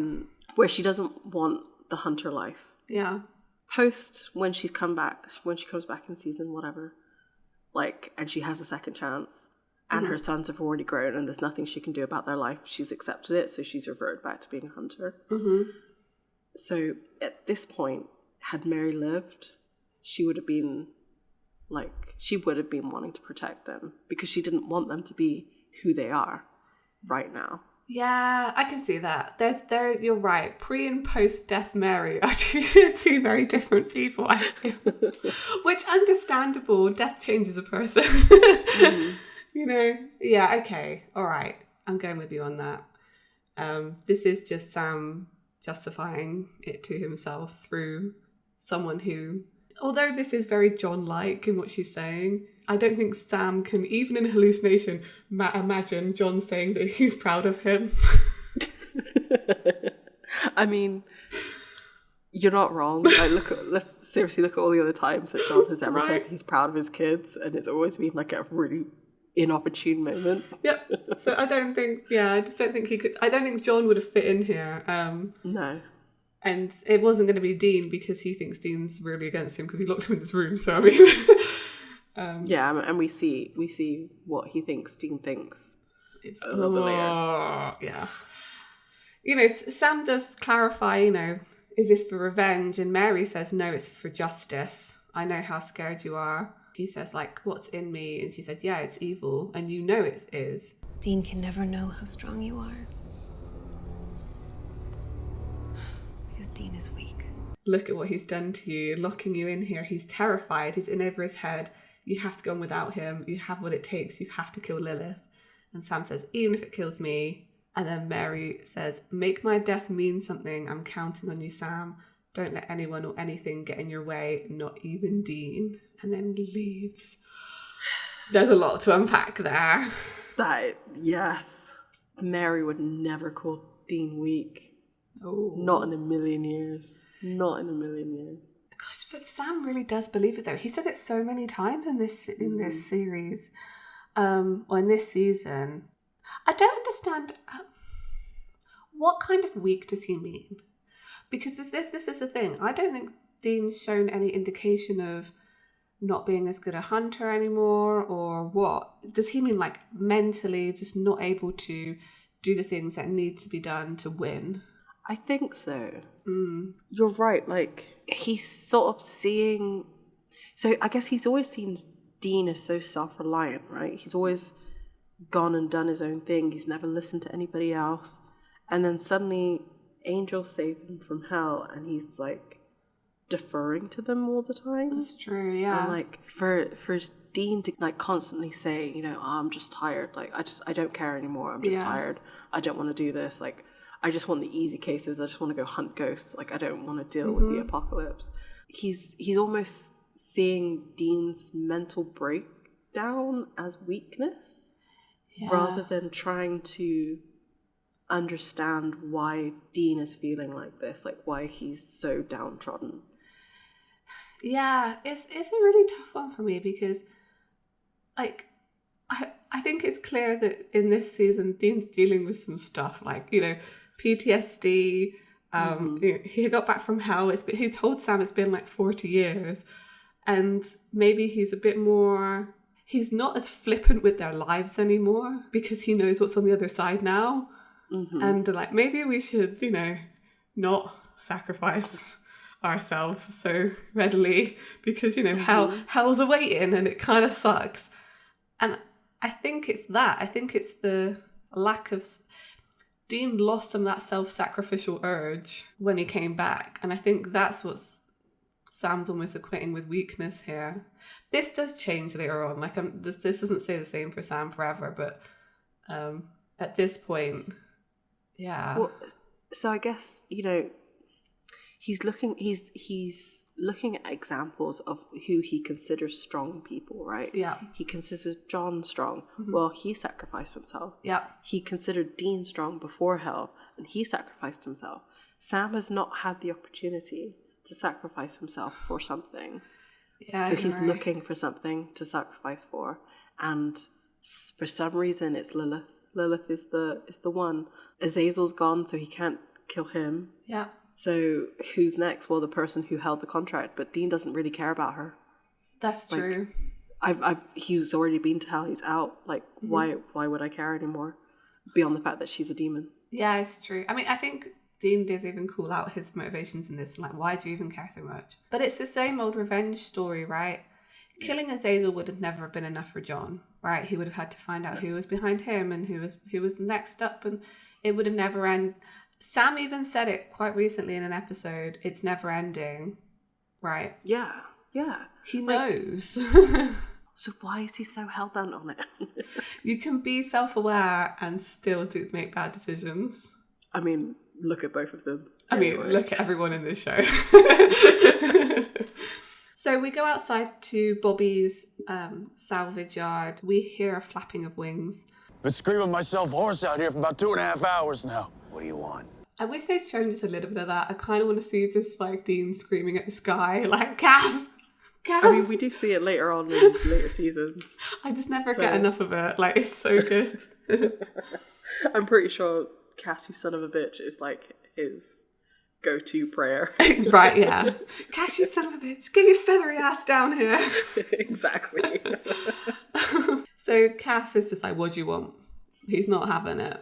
Where she doesn't want the hunter life. Yeah. Post when she comes back in season whatever, like, and she has a second chance, and her sons have already grown, and there's nothing she can do about their life. She's accepted it, so she's reverted back to being a hunter. Mm-hmm. So at this point, had Mary lived, she would have been wanting to protect them because she didn't want them to be who they are right now. Yeah, I can see that. There, you're right. Pre and post death Mary are two very different people, I feel. Which, understandable. Death changes a person. Mm-hmm. You know? Yeah, okay. All right. I'm going with you on that. This is just Sam justifying it to himself through someone who, although this is very John-like in what she's saying, I don't think Sam can, even in hallucination, imagine John saying that he's proud of him. I mean, you're not wrong. Let's seriously look at all the other times that John has ever said he's proud of his kids, and it's always been like a really inopportune moment. Yep. So I just don't think he could. I don't think John would have fit in here. No. And it wasn't going to be Dean because he thinks Dean's really against him because he locked him in this room. So I mean. And we see what he thinks Dean thinks. It's a little bit later. Yeah. You know, Sam does clarify, you know, is this for revenge? And Mary says, no, it's for justice. I know how scared you are. He says, like, what's in me? And she said, yeah, it's evil. And you know it is. Dean can never know how strong you are. Because Dean is weak. Look at what he's done to you, locking you in here. He's terrified. He's in over his head. You have to go on without him. You have what it takes. You have to kill Lilith. And Sam says, even if it kills me. And then Mary says, make my death mean something. I'm counting on you, Sam. Don't let anyone or anything get in your way, not even Dean. And then leaves. There's a lot to unpack there. Yes. Mary would never call Dean weak. Oh. Not in a million years. Not in a million years. Gosh, but Sam really does believe it though. He says it so many times in this series, or in this season. I don't understand what kind of weak does he mean? Because this is the thing. I don't think Dean's shown any indication of not being as good a hunter anymore, or what. Does he mean like mentally just not able to do the things that need to be done to win? I think so. You're right. Like, he's sort of seeing... So I guess he's always seen Dean as so self-reliant, right? He's always gone and done his own thing. He's never listened to anybody else. And then suddenly angels save him from hell, and he's like deferring to them all the time. That's true, yeah. And like for Dean to like constantly say, you know, I'm just tired. Like, I don't care anymore. I'm just tired. I don't want to do this. Like, I just want the easy cases. I just want to go hunt ghosts. Like, I don't want to deal with the apocalypse. He's almost seeing Dean's mental breakdown as weakness, rather than trying to understand why Dean is feeling like this, like why he's so downtrodden. Yeah, it's a really tough one for me because, like, I think it's clear that in this season Dean's dealing with some stuff, like, you know, PTSD. You know, he got back from hell. He told Sam it's been like 40 years, and maybe he's a bit more. He's not as flippant with their lives anymore because he knows what's on the other side now. And like, maybe we should, you know, not sacrifice ourselves so readily because, you know, hell's awaiting and it kind of sucks. And I think it's that. I think it's the lack of... Dean lost some of that self-sacrificial urge when he came back. And I think that's what Sam's almost equating with weakness here. This does change later on. Like, this doesn't stay the same for Sam forever, but at this point... Yeah. Well, so I guess, you know, he's looking at examples of who he considers strong people, right? Yeah. He considers John strong. Well, he sacrificed himself. Yeah. He considered Dean strong before hell, and he sacrificed himself. Sam has not had the opportunity to sacrifice himself for something. Yeah. So he's looking for something to sacrifice for, and for some reason it's Lilith. Lilith is the one. Azazel's gone, so he can't kill him. Yeah. So who's next? Well, the person who held the contract, but Dean doesn't really care about her. That's like, true. He's already been to hell. He's out. Like, why would I care anymore? Beyond the fact that she's a demon. Yeah, it's true. I mean, I think Dean did even call out his motivations in this. Like, why do you even care so much? But it's the same old revenge story, right? Killing Azazel would have never been enough for John, right? He would have had to find out who was behind him and who was next up, and it would have never ended. Sam even said it quite recently in an episode. It's never ending, right? Yeah. He knows. So why is he so hell-bent on it? You can be self-aware and still make bad decisions. I mean, look at both of them. Look at everyone in this show. So we go outside to Bobby's salvage yard. We hear a flapping of wings. Been screaming myself hoarse out here for about 2.5 hours now. What do you want? I wish they'd shown just a little bit of that. I kind of want to see just like Dean screaming at the sky, like, Cass! I mean, we do see it later on in later seasons. I just never get enough of it. Like, it's so good. I'm pretty sure Cass, you son of a bitch, is like his go-to prayer. Right, yeah. Cass, you son of a bitch, get your feathery ass down here. Exactly. So Cass is just like, what do you want? He's not having it.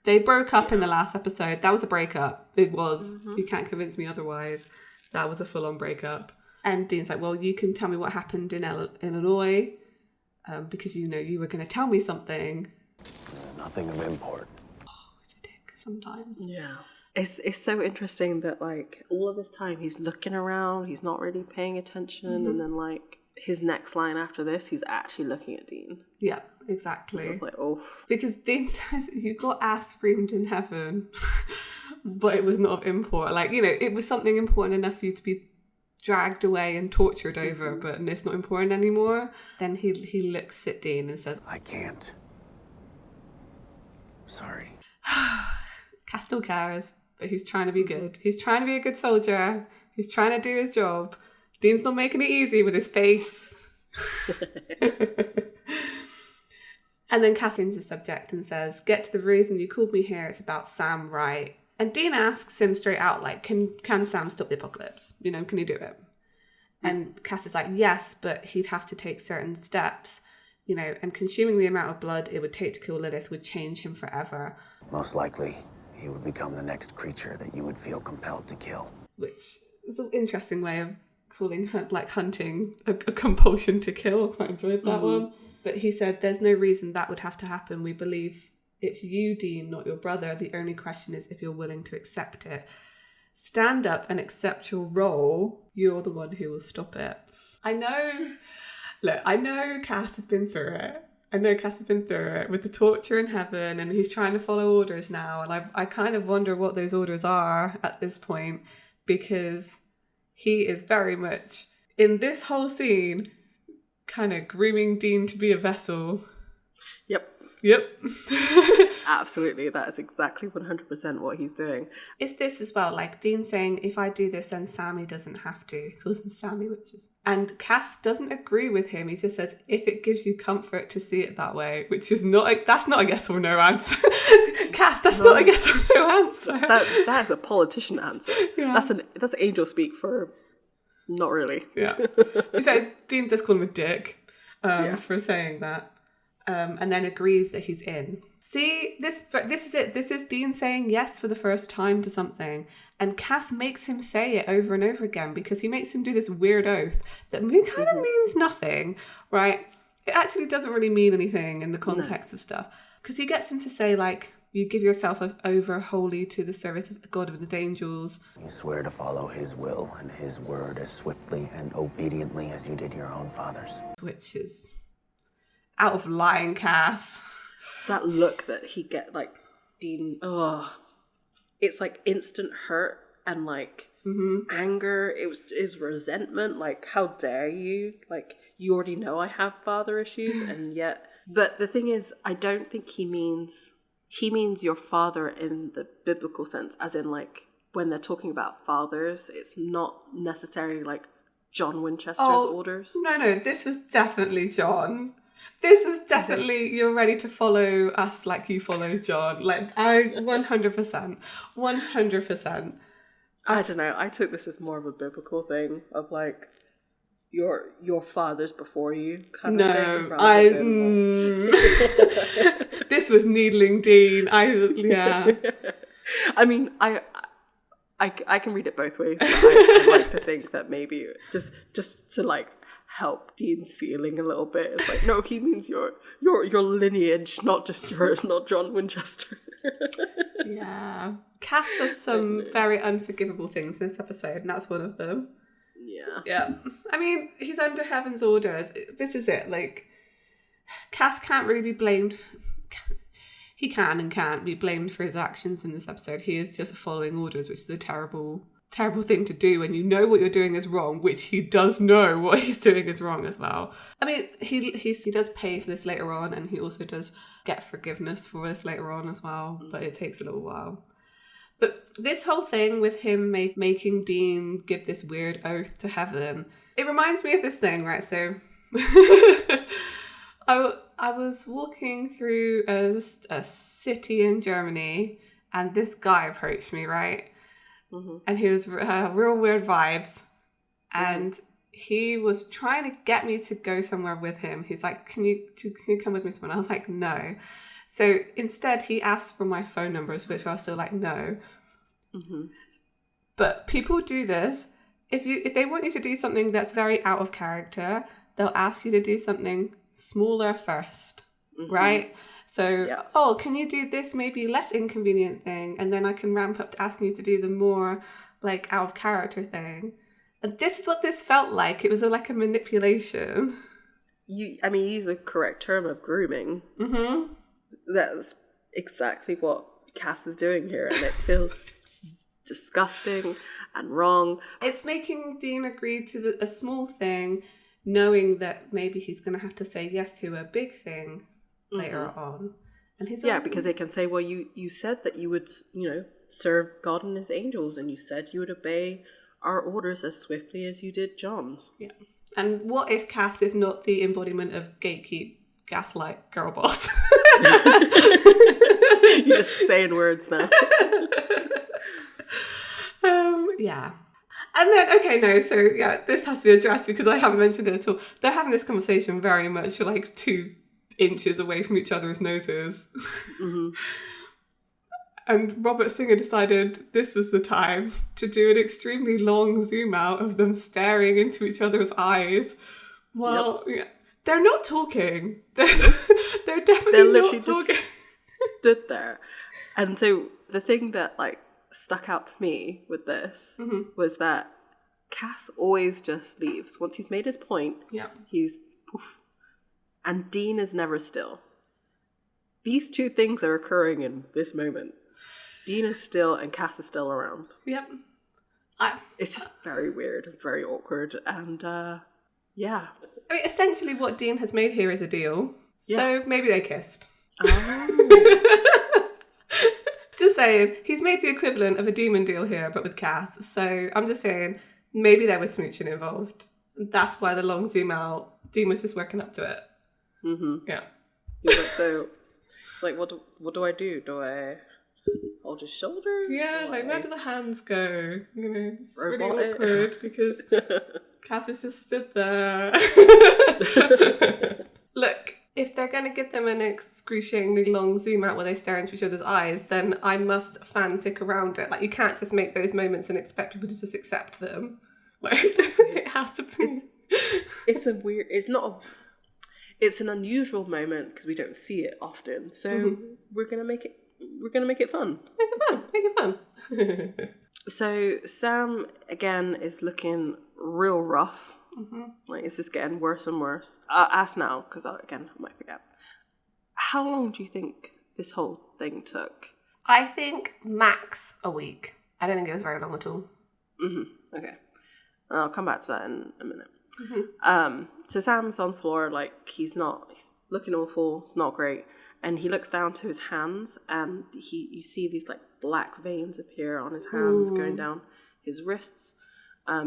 They broke up in the last episode. That was a breakup. It was. You can't convince me otherwise. That was a full-on breakup. And Dean's like, well, you can tell me what happened in Illinois because, you know, you were going to tell me something. Nothing of import. Oh, it's a dick sometimes. Yeah. It's so interesting that, like, all of this time he's looking around, he's not really paying attention, and then, like, his next line after this, he's actually looking at Dean. Yeah, exactly. So it's like, oh. Because Dean says, you got ass screamed in heaven. but it was not of import. Like, you know, it was something important enough for you to be dragged away and tortured over, but it's not important anymore. Then he looks at Dean and says, I can't. Sorry. Cass still cares, but he's trying to be good. He's trying to be a good soldier. He's trying to do his job. Dean's not making it easy with his face. And then Cass changes the subject and says, get to the reason you called me here. It's about Sam, right? And Dean asks him straight out, like, can Sam stop the apocalypse? You know, can he do it? And Cass is like, yes, but he'd have to take certain steps, you know, and consuming the amount of blood it would take to kill Lilith would change him forever. Most likely, he would become the next creature that you would feel compelled to kill. Which is an interesting way of calling hunting a compulsion to kill. I quite enjoyed that one. But he said, there's no reason that would have to happen. We believe it's you, Dean, not your brother. The only question is if you're willing to accept it. Stand up and accept your role. You're the one who will stop it. I know Cass has been through it. With the torture in heaven, and he's trying to follow orders now. And I kind of wonder what those orders are at this point, because he is very much, in this whole scene, kind of grooming Dean to be a vessel. Yep. Absolutely. That is exactly 100% what he's doing. Is this as well, like Dean saying, if I do this, then Sammy doesn't have to. He calls him Sammy, which is... And Cass doesn't agree with him. He just says, if it gives you comfort to see it that way, which is not... That's not a yes or no answer. Cass, that's not a yes or no answer. That's a politician answer. Yeah. That's angel speak for... Not really. Yeah. To be fair, Dean does call him a dick for saying that. And then agrees that he's in. See, this is it. This is Dean saying yes for the first time to something. And Cass makes him say it over and over again because he makes him do this weird oath that kind of means nothing, right? It actually doesn't really mean anything in the context of stuff. Because he gets him to say, like, you give yourself over wholly to the service of God and his angels. You swear to follow his will and his word as swiftly and obediently as you did your own father's. Which is... out of line, Cass. That look that he get, like, Dean, it's like instant hurt and like anger. It was resentment, like, how dare you? Like, you already know I have father issues, and yet... But the thing is, I don't think he means your father in the biblical sense, as in, like, when they're talking about fathers, it's not necessarily like John Winchester's orders. No, this was definitely John. This is definitely, you're ready to follow us like you follow John. Like, I 100%. I don't know. I took this as more of a biblical thing of like, your father's before you kind of thing. This was needling Dean. I mean, I can read it both ways, but I like to think that maybe just to like help Dean's feeling a little bit. It's like, no, he means your lineage, not John Winchester. Yeah. Cass does some very unforgivable things in this episode, and that's one of them. Yeah. I mean, he's under heaven's orders. This is it. Like, Cass can't really be blamed. He can and can't be blamed for his actions in this episode. He is just following orders, which is a terrible thing to do when you know what you're doing is wrong, which he does know what he's doing is wrong as well. I mean, he does pay for this later on, and he also does get forgiveness for this later on as well, but it takes a little while. But this whole thing with him making Dean give this weird oath to heaven, it reminds me of this thing, right? So I was walking through a city in Germany, and this guy approached me, right? Mm-hmm. And he was real weird vibes. And he was trying to get me to go somewhere with him. He's like, can you come with me somewhere? I was like, no. So instead, he asked for my phone numbers, which I was still like, no. Mm-hmm. But people do this. If they want you to do something that's very out of character, they'll ask you to do something smaller first, right? So, can you do this maybe less inconvenient thing? And then I can ramp up to asking you to do the more like out of character thing. And this is what this felt like. It was like a manipulation. You use the correct term of grooming. Mm-hmm. That's exactly what Cass is doing here, and it feels disgusting and wrong. It's making Dean agree to a small thing, knowing that maybe he's going to have to say yes to a big thing later on. And he's because they can say, well, you said that you would, serve God and his angels, and you said you would obey our orders as swiftly as you did John's. Yeah. And what if Cass is not the embodiment of gatekeep, gaslight, girl boss? You're just saying words now. Yeah. And then, this has to be addressed because I haven't mentioned it at all. They're having this conversation very much like 2 inches away from each other's noses. Mm-hmm. And Robert Singer decided this was the time to do an extremely long zoom out of them staring into each other's eyes. Well, they're not talking. They're definitely not talking. Just stood there. And so the thing that stuck out to me with this was that Cass always just leaves. Once he's made his point, he's poof. And Dean is never still. These 2 things are occurring in this moment. Dean is still and Cass is still around. Yep. It's just very weird and very awkward. And yeah. I mean, essentially what Dean has made here is a deal. Yeah. So maybe they kissed. Oh. Just saying, he's made the equivalent of a demon deal here, but with Cass. So I'm just saying, maybe there was smooching involved. That's why the long zoom out. Dean was just working up to it. Mm-hmm. Yeah. So it's like, what do I do? Do I hold his shoulders? Yeah, where do the hands go? It's really awkward because Cass is just stood there. Look, if they're going to give them an excruciatingly long zoom out where they stare into each other's eyes, then I must fanfic around it. You can't just make those moments and expect people to just accept them. It has to be. It's an unusual moment because we don't see it often. So we're gonna make it fun. Make it fun. So Sam again is looking real rough. It's just getting worse and worse. I'll ask now because I might forget. How long do you think this whole thing took? I think max a week. I don't think it was very long at all. Okay, I'll come back to that in a minute. So Sam's on the floor, he's looking awful. It's not great, and he looks down to his hands, and you see these black veins appear on his hands going down his wrists.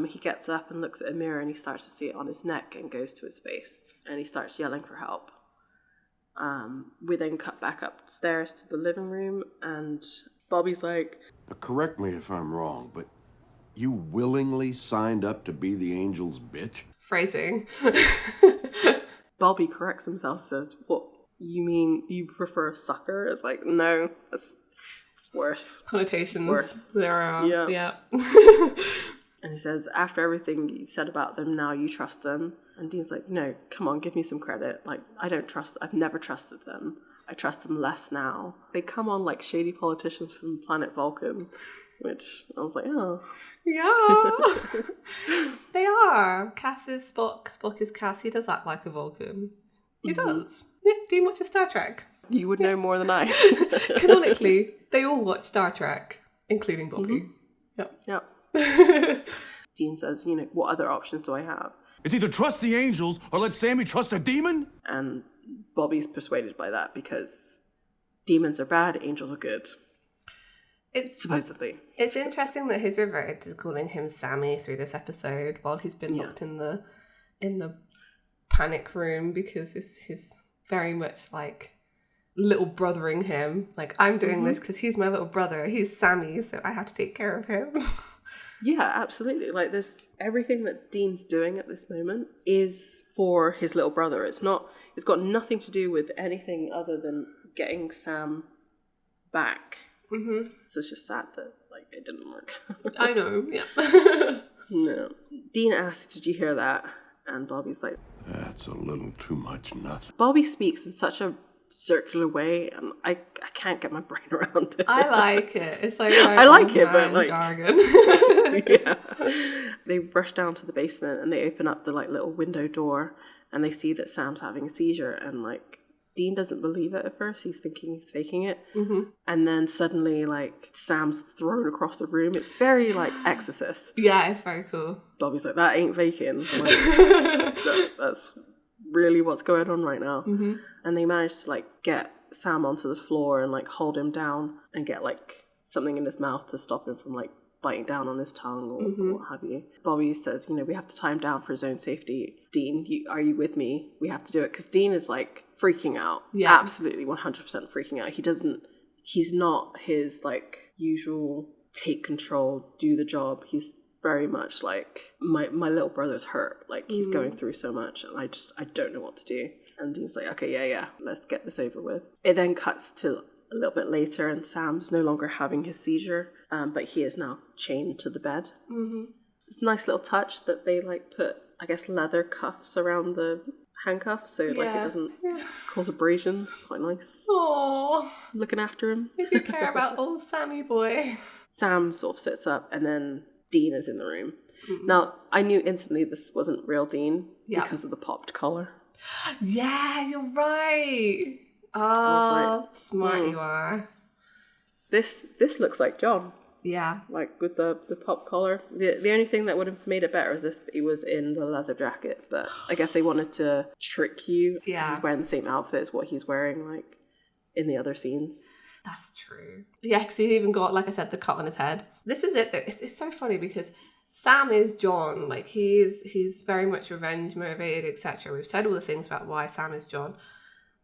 He gets up and looks at a mirror, and he starts to see it on his neck, and goes to his face, and he starts yelling for help. We then cut back upstairs to the living room, and Bobby's like, correct me if I'm wrong, but you willingly signed up to be the angel's bitch? Phrasing. Bobby corrects himself, says, what, you mean you prefer a sucker? It's like, no, it's worse. Connotations. It's worse. There are. Yeah. And he says, after everything you've said about them, now you trust them. And Dean's like, no, come on, give me some credit. I've never trusted them. I trust them less now. They come on like shady politicians from planet Vulcan, which I was like, oh. Yeah. They are. Cass is Spock. Spock is Cass. He does act like a Vulcan. He does. Yeah, Dean watches Star Trek. You would know more than I. Canonically, they all watch Star Trek, including Bobby. Yep. Dean says, what other options do I have? It's either trust the angels or let Sammy trust a demon? And Bobby's persuaded by that because demons are bad, angels are good. Supposedly. It's interesting that he's reverted to calling him Sammy through this episode while he's been locked in the panic room, because he's very much little brothering him. I'm doing this because he's my little brother. He's Sammy, so I have to take care of him. Yeah, absolutely. This everything that Dean's doing at this moment is for his little brother. It's got nothing to do with anything other than getting Sam back. So it's just sad that it didn't work. I know, yeah. No. Dean asks, did you hear that? And Bobby's like, that's a little too much nothing. Bobby speaks in such a circular way, and I can't get my brain around it. I like it. It's I like it, but jargon. Yeah. They rush down to the basement and they open up the little window door, and they see that Sam's having a seizure, and Dean doesn't believe it at first. He's thinking he's faking it. And then suddenly, like, Sam's thrown across the room. It's very, like, Exorcist. Yeah, it's very cool. Bobby's like, that ain't faking. Like, that's really what's going on right now. And they managed to, like, get Sam onto the floor and, like, hold him down and get, like, something in his mouth to stop him from, like, biting down on his tongue or what have you. Bobby says, we have to tie him down for his own safety. Dean, are you with me? We have to do it. Because Dean is, like, freaking out. Yeah. Absolutely 100% freaking out. He's not his, like, usual take control, do the job. He's very much like, my little brother's hurt. Like, he's going through so much and I don't know what to do. And Dean's like, okay, yeah, let's get this over with. It then cuts to a little bit later and Sam's no longer having his seizure, but he is now chained to the bed. It's a nice little touch that they, like, put, I guess, leather cuffs around the handcuffs so like it doesn't cause abrasions. Quite nice. Aww. Looking after him. Did you care about old Sammy boy? Sam sort of sits up and then Dean is in the room. Now, I knew instantly this wasn't real Dean because of the popped collar. Yeah, you're right. Oh, like, smart you are. This looks like John. Yeah. Like, with the pop collar. The only thing that would have made it better is if he was in the leather jacket. But I guess they wanted to trick you. Yeah. He's wearing the same outfit as what he's wearing, like, in the other scenes. That's true. Yeah, because he's even got, like I said, the cut on his head. This is it, though. It's so funny because Sam is John. Like, he's very much revenge motivated, etc. We've said all the things about why Sam is John.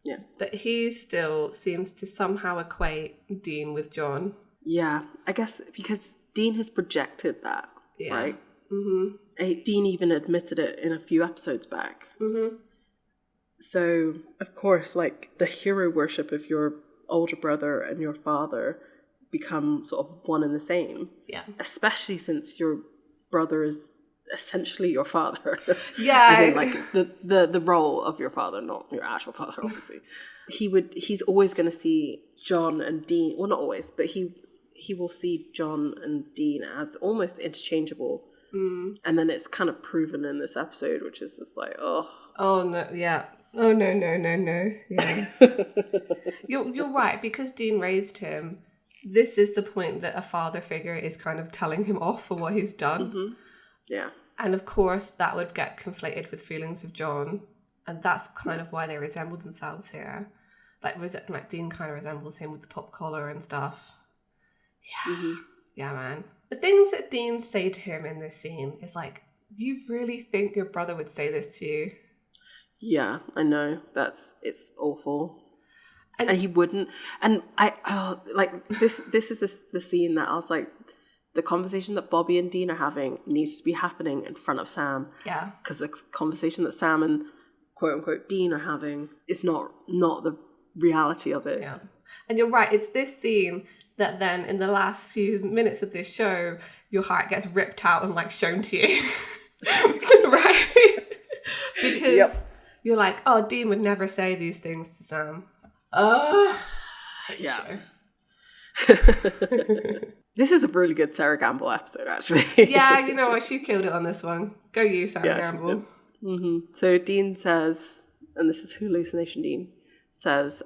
Yeah. But he still seems to somehow equate Dean with John. Yeah, I guess because Dean has projected that, right? Dean even admitted it in a few episodes back. So, of course, like, the hero worship of your older brother and your father become sort of one and the same. Yeah. Especially since your brother is essentially your father. Yeah. As in, like, the role of your father, not your actual father, obviously. He's always going to see John and Dean, well, not always, but he will see John and Dean as almost interchangeable. And then it's kind of proven in this episode, which is just like, oh no, yeah. Oh no. Yeah. You're right, because Dean raised him. This is the point that a father figure is kind of telling him off for what he's done. Yeah. And of course that would get conflated with feelings of John, and that's kind of why they resemble themselves here. Like Dean kind of resembles him with the pop collar and stuff. Yeah. Yeah, man. The things that Dean say to him in this scene is like, you really think your brother would say this to you? Yeah, I know. It's awful. And he wouldn't. And this is the scene that I was like, the conversation that Bobby and Dean are having needs to be happening in front of Sam. Yeah. Because the conversation that Sam and quote unquote Dean are having is not the reality of it. Yeah. And you're right, it's this scene that then in the last few minutes of this show, your heart gets ripped out and, like, shown to you. Right? Because you're like, oh, Dean would never say these things to Sam. Yeah. This is a really good Sarah Gamble episode, actually. Yeah, you know what? She killed it on this one. Go you, Sarah Gamble. So Dean says, and this is hallucination Dean, says,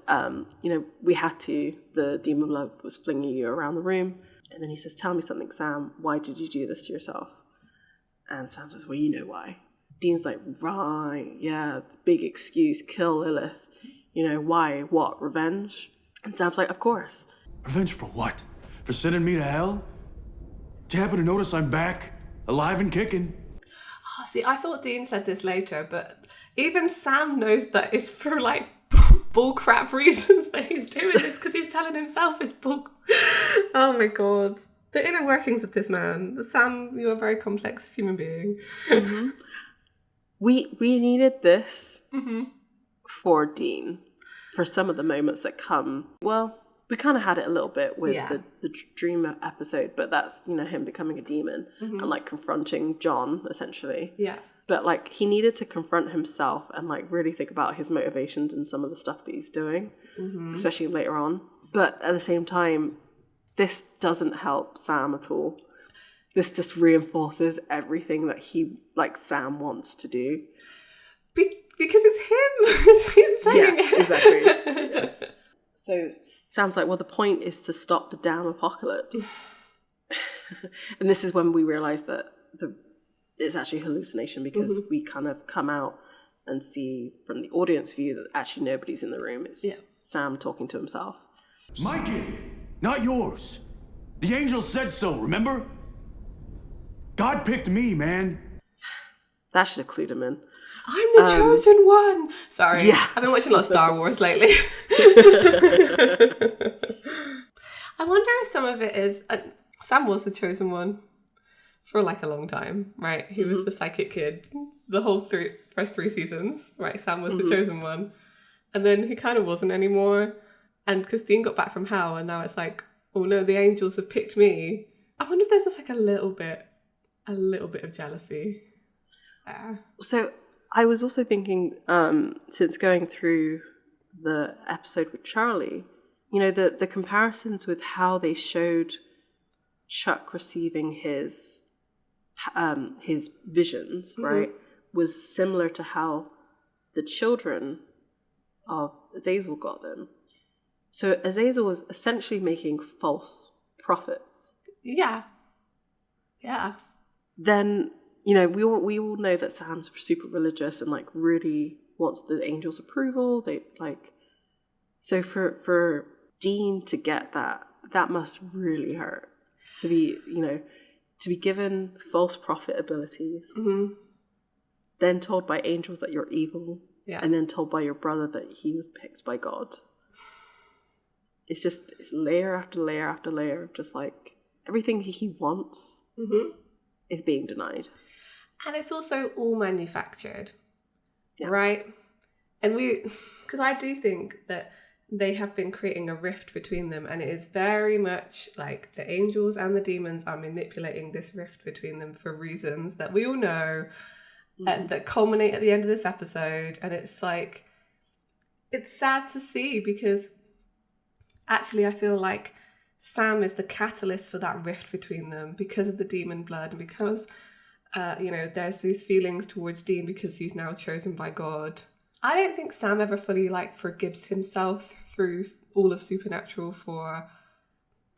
we had to, the demon of love was flinging you around the room. And then he says, tell me something, Sam. Why did you do this to yourself? And Sam says, well, you know why. Dean's like, right, yeah, big excuse, kill Lilith. Why? What? Revenge? And Sam's like, of course. Revenge for what? For sending me to hell? Do you happen to notice I'm back, alive and kicking? Oh, see, I thought Dean said this later, but even Sam knows that it's for, like, bullcrap reasons that he's doing this, because he's telling himself it's bull. Oh my god. The inner workings of this man. Sam, you're a very complex human being. We needed this for Dean, for some of the moments that come. Well, we kind of had it a little bit with the dream episode, but that's, him becoming a demon and, like, confronting John, essentially. Yeah. But, like, he needed to confront himself and, like, really think about his motivations and some of the stuff that he's doing, especially later on. But at the same time, this doesn't help Sam at all. This just reinforces everything that Sam wants to do. Because it's him. It's him saying it. Exactly. Yeah. So Sam's like, well, the point is to stop the damn apocalypse. And this is when we realize that it's actually hallucination, because we kind of come out and see from the audience view that actually nobody's in the room. It's Sam talking to himself. My gig, not yours. The angel said so, remember? God picked me, man. That should have clued him in. I'm the chosen one. Sorry. Yeah. I've been watching a lot of Star Wars lately. I wonder if some of it is... Sam was the chosen one for like a long time, right? He was the psychic kid. The whole first 3 seasons, right? Sam was the chosen one. And then he kind of wasn't anymore. And because Dean got back from hell, and now it's like, oh no, the angels have picked me. I wonder if there's just like a little bit of jealousy there. So I was also thinking, since going through the episode with Charlie, you know, the comparisons with how they showed Chuck receiving his visions, right, was similar to how the children of Azazel got them. So Azazel was essentially making false prophets. Yeah. Then, you know, we all know that Sam's super religious and like really wants the angels' approval. They like, so for Dean to get that must really hurt. To be, you know, to be given false prophet abilities, then told by angels that you're evil, and then told by your brother that he was picked by God. It's layer after layer after layer of just like everything he wants is being denied. And it's also all manufactured, right? And because I do think that they have been creating a rift between them, and it is very much like the angels and the demons are manipulating this rift between them for reasons that we all know, and that culminate at the end of this episode. And it's like, it's sad to see, because actually I feel like Sam is the catalyst for that rift between them because of the demon blood, and because you know, there's these feelings towards Dean because he's now chosen by God. I don't think Sam ever fully like forgives himself through all of Supernatural for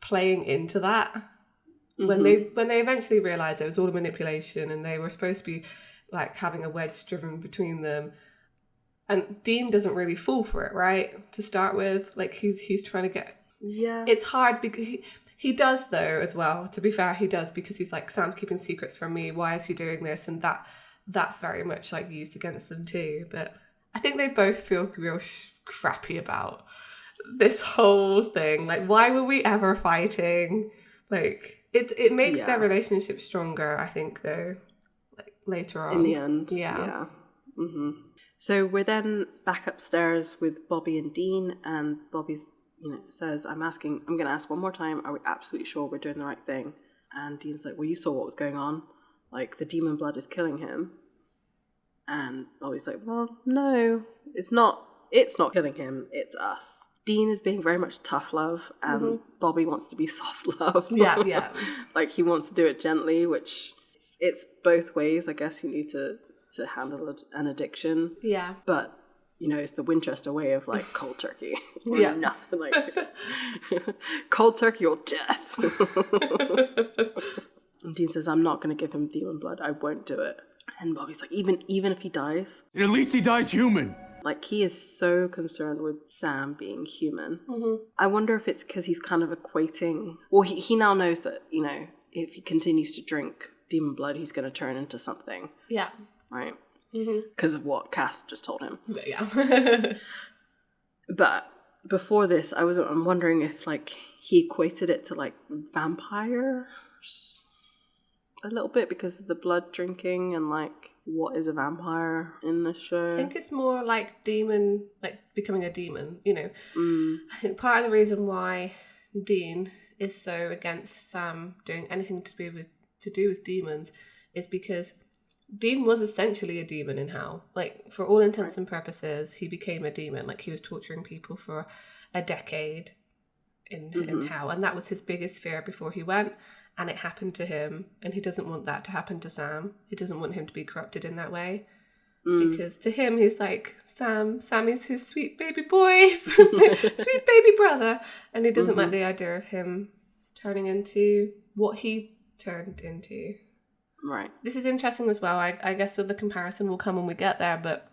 playing into that. When they eventually realised it was all a manipulation and they were supposed to be like having a wedge driven between them, and Dean doesn't really fall for it, right? To start with, like he's trying to get. Yeah. It's hard because he does though as well. To be fair, he does, because he's like, Sam's keeping secrets from me. Why is he doing this? And that's very much like used against them too. But I think they both feel real crappy about this whole thing. Like, why were we ever fighting? Like, it makes their relationship stronger, I think, though. Like later on, in the end, yeah. So we're then back upstairs with Bobby and Dean, and Bobby's, you know, says, I'm going to ask one more time, are we absolutely sure we're doing the right thing? And Dean's like, well, you saw what was going on. Like, the demon blood is killing him. And Bobby's like, well, no, it's not killing him, it's us. Dean is being very much tough love, and Bobby wants to be soft love. Yeah. Like, he wants to do it gently, which it's both ways. I guess you need to handle an addiction. Yeah. But, you know, it's the Winchester way of like cold turkey. Or nothing, like cold turkey or death. And Dean says, I'm not going to give him demon blood. I won't do it. And Bobby's like, even if he dies, at least he dies human. Like, he is so concerned with Sam being human. I wonder if it's because he's kind of equating. Well, he now knows that, you know, if he continues to drink demon blood, he's going to turn into something. Yeah. Right. Because of what Cass just told him. Yeah. But before this, I'm wondering if like he equated it to like vampires a little bit because of the blood drinking and like what is a vampire in the show. I think it's more like demon, like becoming a demon, you know. I think part of the reason why Dean is so against Sam doing anything to do with demons is because Dean was essentially a demon in hell. Like, for all intents and purposes, he became a demon. Like, he was torturing people for a decade in hell. And that was his biggest fear before he went. And it happened to him. And he doesn't want that to happen to Sam. He doesn't want him to be corrupted in that way. Because to him, he's like, Sammy's his sweet baby boy, sweet baby brother. And he doesn't like the idea of him turning into what he turned into. Right. This is interesting as well. I guess with the comparison will come when we get there, but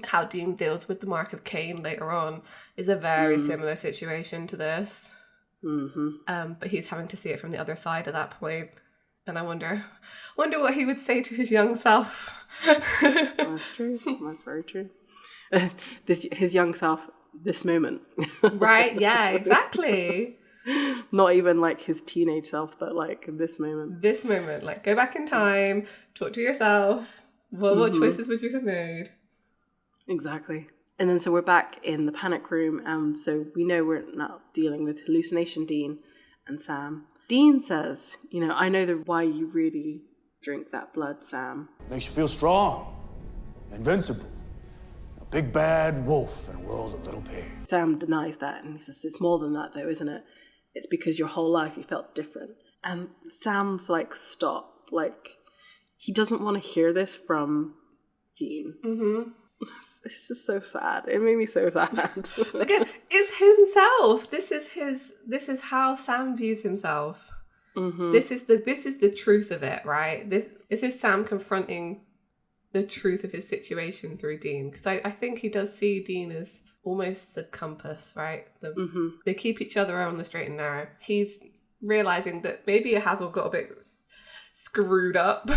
how Dean deals with the mark of Cain later on is a very similar situation to this. But he's having to see it from the other side at that point. And I wonder what he would say to his young self. That's true. That's very true. His young self, this moment. Right, yeah, exactly. Not even like his teenage self, but like this moment. This moment, like go back in time, talk to yourself. What choices would you have made? Exactly. And then so we're back in the panic room. So we know we're now dealing with hallucination Dean and Sam. Dean says, I know why you really drink that blood, Sam. Makes you feel strong, invincible. A big bad wolf in a world of little pigs. Sam denies that, and he says, it's more than that though, isn't it? It's because your whole life you felt different. And Sam's like, stop. Like, he doesn't want to hear this from Dean. It's just so sad. It made me so sad. Again, it's himself. This is how Sam views himself. This is the truth of it, right? This is Sam confronting the truth of his situation through Dean. Because I think he does see Dean as almost the compass, right? They keep each other on the straight and narrow. He's realizing that maybe it has all got a bit screwed up.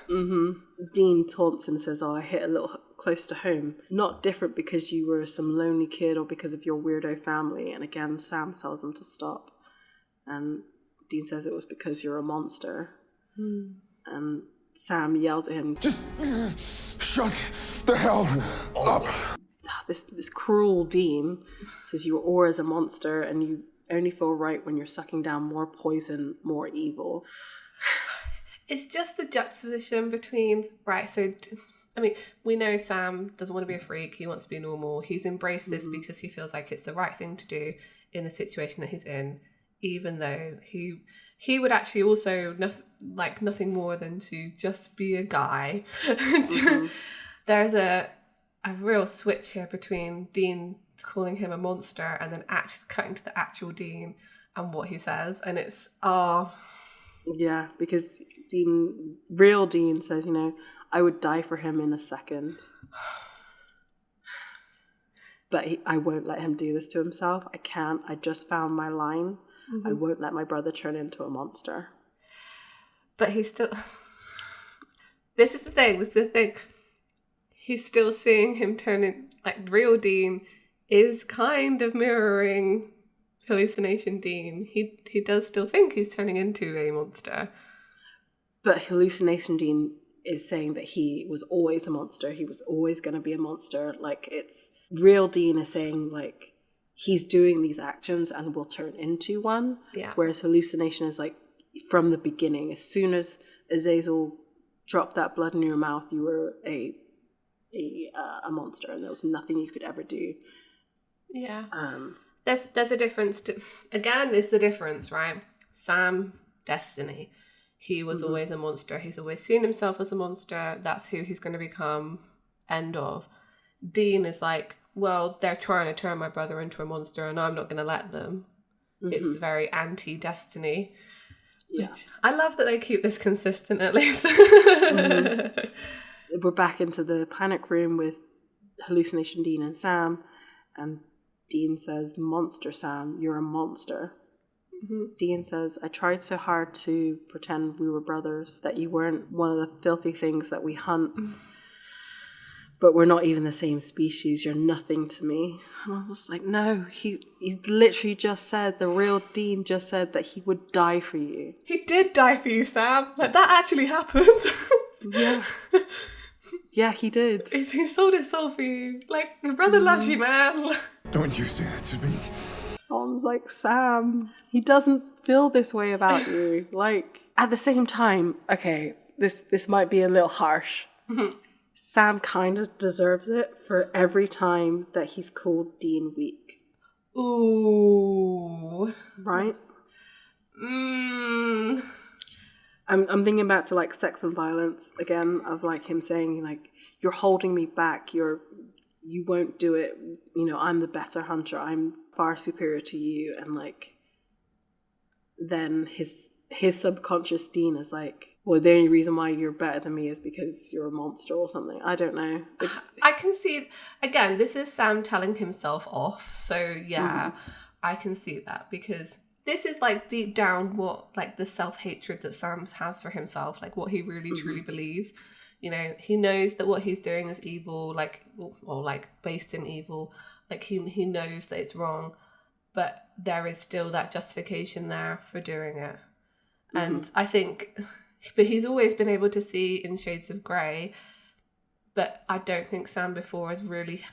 Dean taunts him and says, I hit a little close to home. Not different because you were some lonely kid or because of your weirdo family. And again, Sam tells him to stop. And Dean says it was because you're a monster. And Sam yells at him, just shut the hell up. This cruel Dean says you were always a monster and you only feel right when you're sucking down more poison, more evil. It's just the juxtaposition between, right, so, I mean, we know Sam doesn't want to be a freak. He wants to be normal. He's embraced this because he feels like it's the right thing to do in the situation that he's in, even though he would actually also like nothing more than to just be a guy. There's a real switch here between Dean calling him a monster and then actually cutting to the actual Dean and what he says. And it's, yeah, because real Dean says, I would die for him in a second. But I won't let him do this to himself. I can't. I just found my line. I won't let my brother turn into a monster. But he's still... This is the thing. He's still seeing him turn in... Like, real Dean is kind of mirroring hallucination Dean. He does still think he's turning into a monster. But hallucination Dean is saying that he was always a monster. He was always going to be a monster. Like, it's... Real Dean is saying, like, he's doing these actions and will turn into one. Yeah. Whereas hallucination is, like, from the beginning. As soon as Azazel dropped that blood in your mouth, you were a monster, and there was nothing you could ever do. Yeah. There's a difference again, is the difference, right? Sam, destiny. He was always a monster. He's always seen himself as a monster. That's who he's going to become. End of. Dean is like, well, they're trying to turn my brother into a monster and I'm not going to let them. It's very anti-destiny. Yeah. I love that they keep this consistent, at least. We're back into the panic room with hallucination Dean and Sam, and Dean says, monster Sam, you're a monster. Dean says, I tried so hard to pretend we were brothers, that you weren't one of the filthy things that we hunt. But we're not even the same species. You're nothing to me. And I was like, no, he literally just said, the real Dean just said that he would die for you. He did die for you, Sam. Like, that actually happened. Yeah. Yeah, he did. He sold his soul for you. Like, your brother loves you, man. Don't you say that to me. I was like, Sam, he doesn't feel this way about you. Like, at the same time, okay, this might be a little harsh. Sam kind of deserves it for every time that he's called Dean weak. Ooh. Right? I'm thinking back to, like, Sex and Violence again, of, like, him saying, like, you're holding me back. You won't do it. You know, I'm the better hunter. I'm far superior to you. And like, then his subconscious Dean is like, well, the only reason why you're better than me is because you're a monster or something. I don't know. I can see, again, this is Sam telling himself off. So yeah, I can see that, because this is like deep down what, like, the self-hatred that Sam has for himself, like what he really truly believes. You know, he knows that what he's doing is evil, like, or like based in evil. Like he knows that it's wrong, but there is still that justification there for doing it. And I think, but he's always been able to see in shades of grey, but I don't think Sam before has really,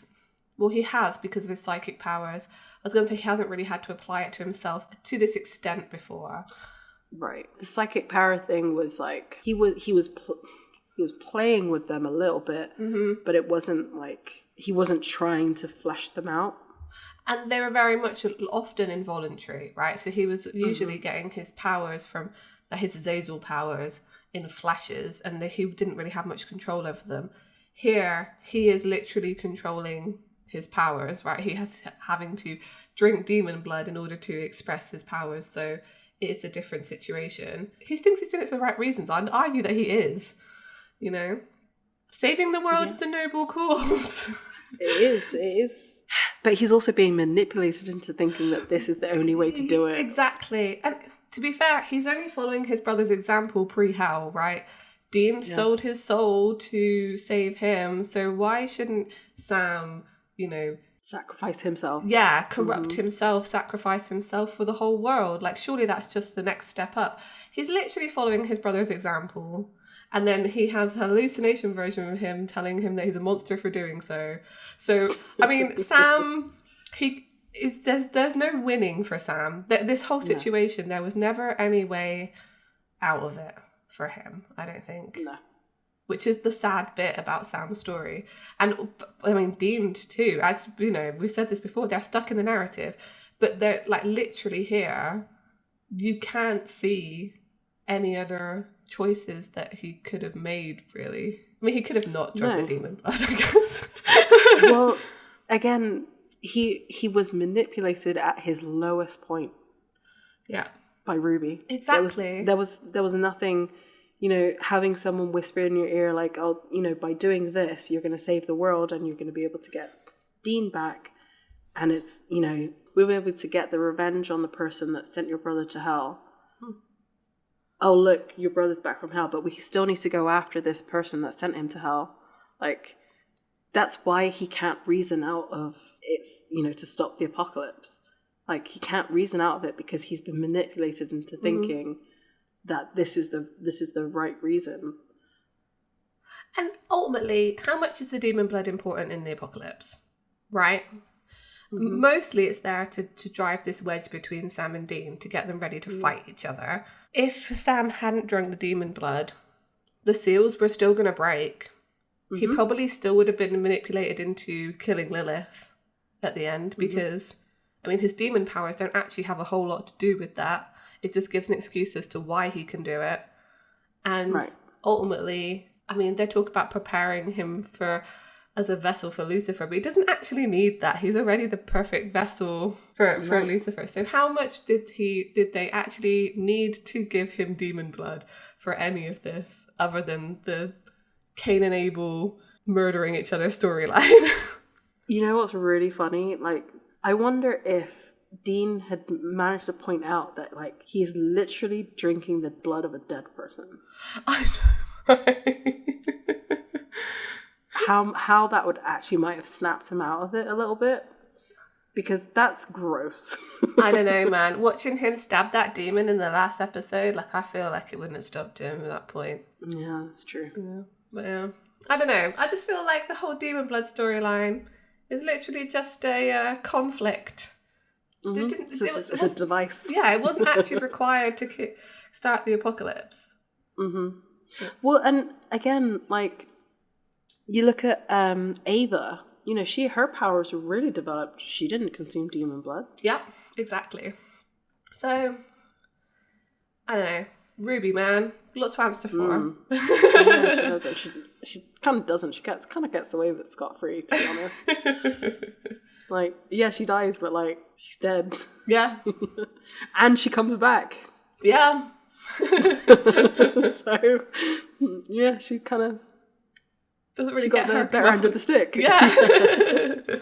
well, he has because of his psychic powers. I was going to say he hasn't really had to apply it to himself to this extent before. Right. The psychic power thing was like, he was playing with them a little bit, but it wasn't like, he wasn't trying to flesh them out. And they were very much often involuntary, right? So he was usually getting his powers from his Azazel powers in flashes, and he didn't really have much control over them. Here, he is literally controlling his powers, right? He has having to drink demon blood in order to express his powers. So it's a different situation. He thinks he's doing it for the right reasons. I'd argue that he is. You know, saving the world is a noble cause. It is. But he's also being manipulated into thinking that this is the only way to do it. Exactly. And to be fair, he's only following his brother's example pre-Hell, right? Dean sold his soul to save him, so why shouldn't Sam, you know... sacrifice himself. Yeah, corrupt himself, sacrifice himself for the whole world. Like, surely that's just the next step up. He's literally following his brother's example. And then he has a hallucination version of him telling him that he's a monster for doing so. So, I mean, Sam, there's no winning for Sam. This whole situation, there was never any way out of it for him, I don't think. No. Which is the sad bit about Sam's story. And, I mean, Dean too. As, you know, we've said this before, they're stuck in the narrative. But they're, like, literally here, you can't see any other choices that he could have made, really. I mean, he could have not drunk the demon blood, I guess. Well, again, he was manipulated at his lowest point. Yeah. By Ruby. Exactly. There was nothing, you know, having someone whisper in your ear like, oh, you know, by doing this, you're going to save the world and you're going to be able to get Dean back. And it's, you know, we were able to get the revenge on the person that sent your brother to hell. Oh, look, your brother's back from hell, but we still need to go after this person that sent him to hell. Like, that's why he can't reason out of it's, you know, to stop the apocalypse. Like, he can't reason out of it because he's been manipulated into thinking that this is the right reason. And ultimately, how much is the demon blood important in the apocalypse? Right? Mostly it's there to drive this wedge between Sam and Dean, to get them ready to fight each other. If Sam hadn't drunk the demon blood, the seals were still going to break. He probably still would have been manipulated into killing Lilith at the end because, I mean, his demon powers don't actually have a whole lot to do with that. It just gives an excuse as to why he can do it. And ultimately, I mean, they talk about preparing him as a vessel for Lucifer, but he doesn't actually need that. He's already the perfect vessel for Lucifer. So how much did they actually need to give him demon blood for any of this, other than the Cain and Abel murdering each other storyline? You know what's really funny? Like, I wonder if Dean had managed to point out that, like, he's literally drinking the blood of a dead person. I know, right? How that would actually might have snapped him out of it a little bit, because that's gross. I don't know, man. Watching him stab that demon in the last episode, like, I feel like it wouldn't have stopped him at that point. Yeah, that's true. Yeah. But yeah, I don't know. I just feel like the whole demon blood storyline is literally just a conflict. It's a device. Yeah, it wasn't actually required to start the apocalypse. Well, and again, like, you look at Ava, you know, her powers were really developed. She didn't consume demon blood. Yeah, exactly. So, I don't know. Ruby, man. Lots of answer for. Yeah, she doesn't. She kind of doesn't. She kind of gets away with it scot-free, to be honest. Like, yeah, she dies, but like, she's dead. Yeah. And she comes back. Yeah. So, yeah, she kind of Doesn't really got get her the better end of the stick. Yeah.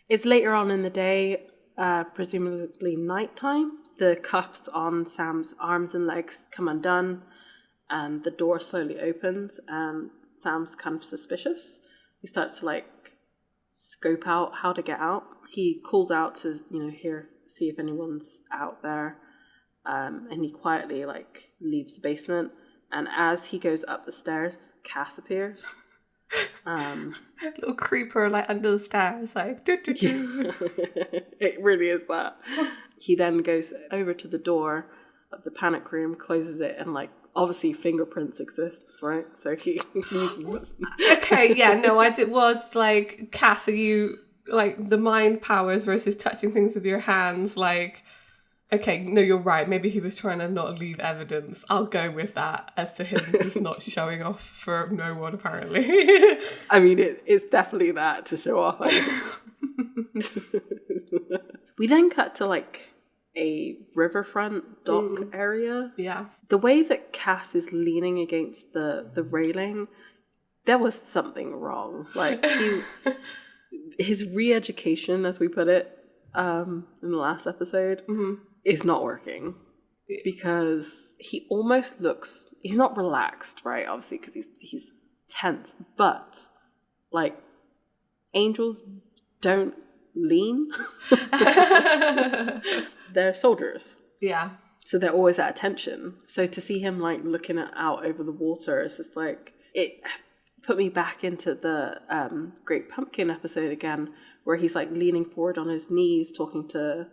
It's later on in the day, presumably nighttime. The cuffs on Sam's arms and legs come undone, and the door slowly opens, and Sam's kind of suspicious. He starts to like scope out how to get out. He calls out to, see if anyone's out there, and he quietly like leaves the basement. And as he goes up the stairs, Cass appears. Little creeper like under the stairs, like doo, doo, doo. It really is that. He then goes over to the door of the panic room, closes it, and like obviously fingerprints exists, right? So he uses Okay, yeah, no, it was like, Cass, are you like the mind powers versus touching things with your hands? Like, okay, no, you're right. Maybe he was trying to not leave evidence. I'll go with that as to him just not showing off for no one, apparently. I mean, it's definitely that to show off. We then cut to like a riverfront dock area. Yeah. The way that Cass is leaning against the railing, there was something wrong. Like his re-education, as we put it in the last episode, is not working, because he almost looks, he's not relaxed, right? Obviously, because he's tense, but like angels don't lean. They're soldiers. Yeah. So they're always at attention. So to see him like looking out over the water, it's just like, it put me back into the Great Pumpkin episode again, where he's like leaning forward on his knees talking to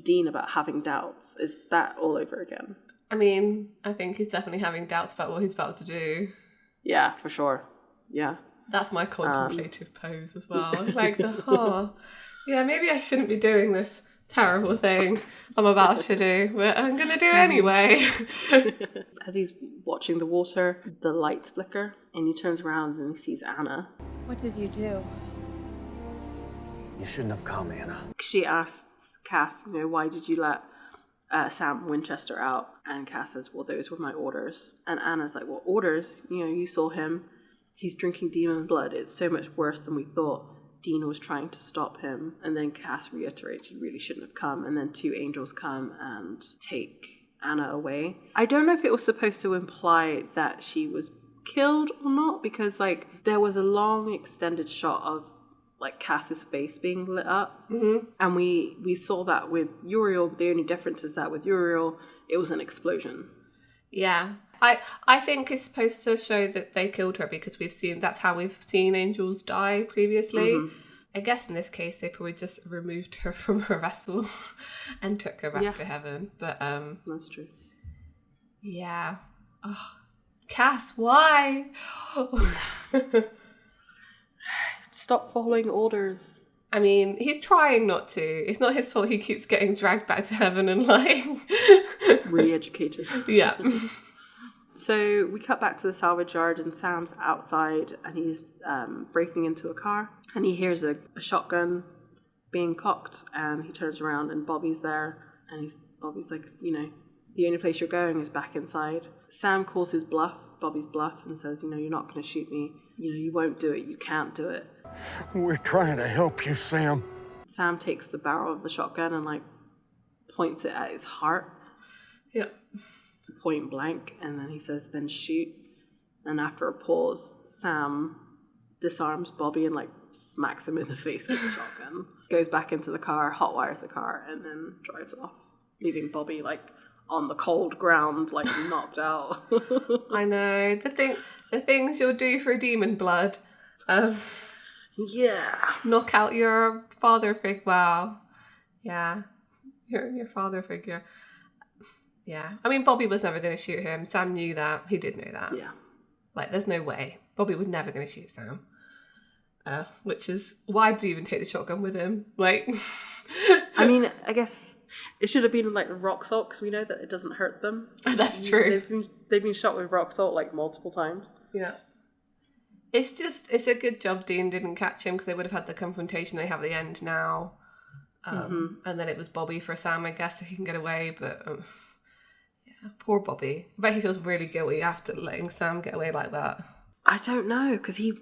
Dean about having doubts. Is that all over again? I mean, I think he's definitely having doubts about what he's about to do. Yeah, for sure. Yeah. That's my contemplative pose as well. Like, yeah, maybe I shouldn't be doing this terrible thing I'm about to do, but I'm going to do anyway. As he's watching the water, the lights flicker, and he turns around and he sees Anna. What did you do? You shouldn't have come, Anna. She asks Cass, why did you let Sam Winchester out? And Cass says, well, those were my orders. And Anna's like, well, orders? You saw him. He's drinking demon blood. It's so much worse than we thought. Dean was trying to stop him. And then Cass reiterates, you really shouldn't have come. And then two angels come and take Anna away. I don't know if it was supposed to imply that she was killed or not, because like there was a long extended shot of like Cass's face being lit up. Mm-hmm. And we saw that with Uriel. The only difference is that with Uriel, it was an explosion. Yeah. I think it's supposed to show that they killed her, because that's how we've seen angels die previously. Mm-hmm. I guess in this case they probably just removed her from her vessel and took her back to heaven. But that's true. Yeah. Oh, Cass, why? Stop following orders. I mean, he's trying not to. It's not his fault he keeps getting dragged back to heaven and like re-educated. Yeah. So we cut back to the salvage yard, and Sam's outside, and he's breaking into a car, and he hears a shotgun being cocked, and he turns around and Bobby's there, and Bobby's like, the only place you're going is back inside. Sam calls his bluff, Bobby's bluff, and says, you're not going to shoot me. You won't do it. You can't do it. We're trying to help you, Sam. Sam takes the barrel of the shotgun and like points it at his heart. Yep. Point blank, and then he says, then shoot. And after a pause, Sam disarms Bobby and like smacks him in the face with the shotgun. Goes back into the car, hotwires the car, and then drives off, leaving Bobby like on the cold ground, like knocked out. I know. The things you'll do for demon blood. Yeah. Knock out your father figure. Wow. Yeah. Your father figure. Yeah. I mean, Bobby was never going to shoot him. Sam knew that. He did know that. Yeah. Like, there's no way. Bobby was never going to shoot Sam. Which is, why did he even take the shotgun with him? Like, I mean, I guess it should have been like rock salt, because we know that it doesn't hurt them. That's true. They've been shot with rock salt like multiple times. Yeah. It's a good job Dean didn't catch him, because they would have had the confrontation they have at the end now. And then it was Bobby for Sam, I guess, so he can get away. But yeah, poor Bobby. I bet he feels really guilty after letting Sam get away like that. I don't know, because he...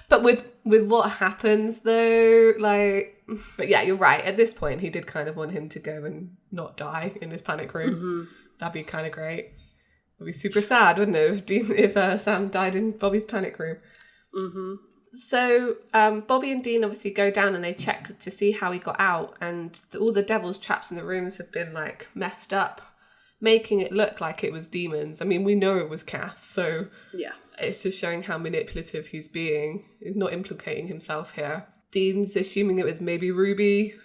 But with what happens though, like... But yeah, you're right. At this point, he did kind of want him to go and not die in his panic room. That'd be kind of great. It'd be super sad, wouldn't it, if Sam died in Bobby's panic room. So Bobby and Dean obviously go down and they check to see how he got out, and all the devil's traps in the rooms have been like messed up, making it look like it was demons. I mean, we know it was Cass, so yeah, it's just showing how manipulative he's being. He's not implicating himself here. Dean's assuming it was maybe Ruby,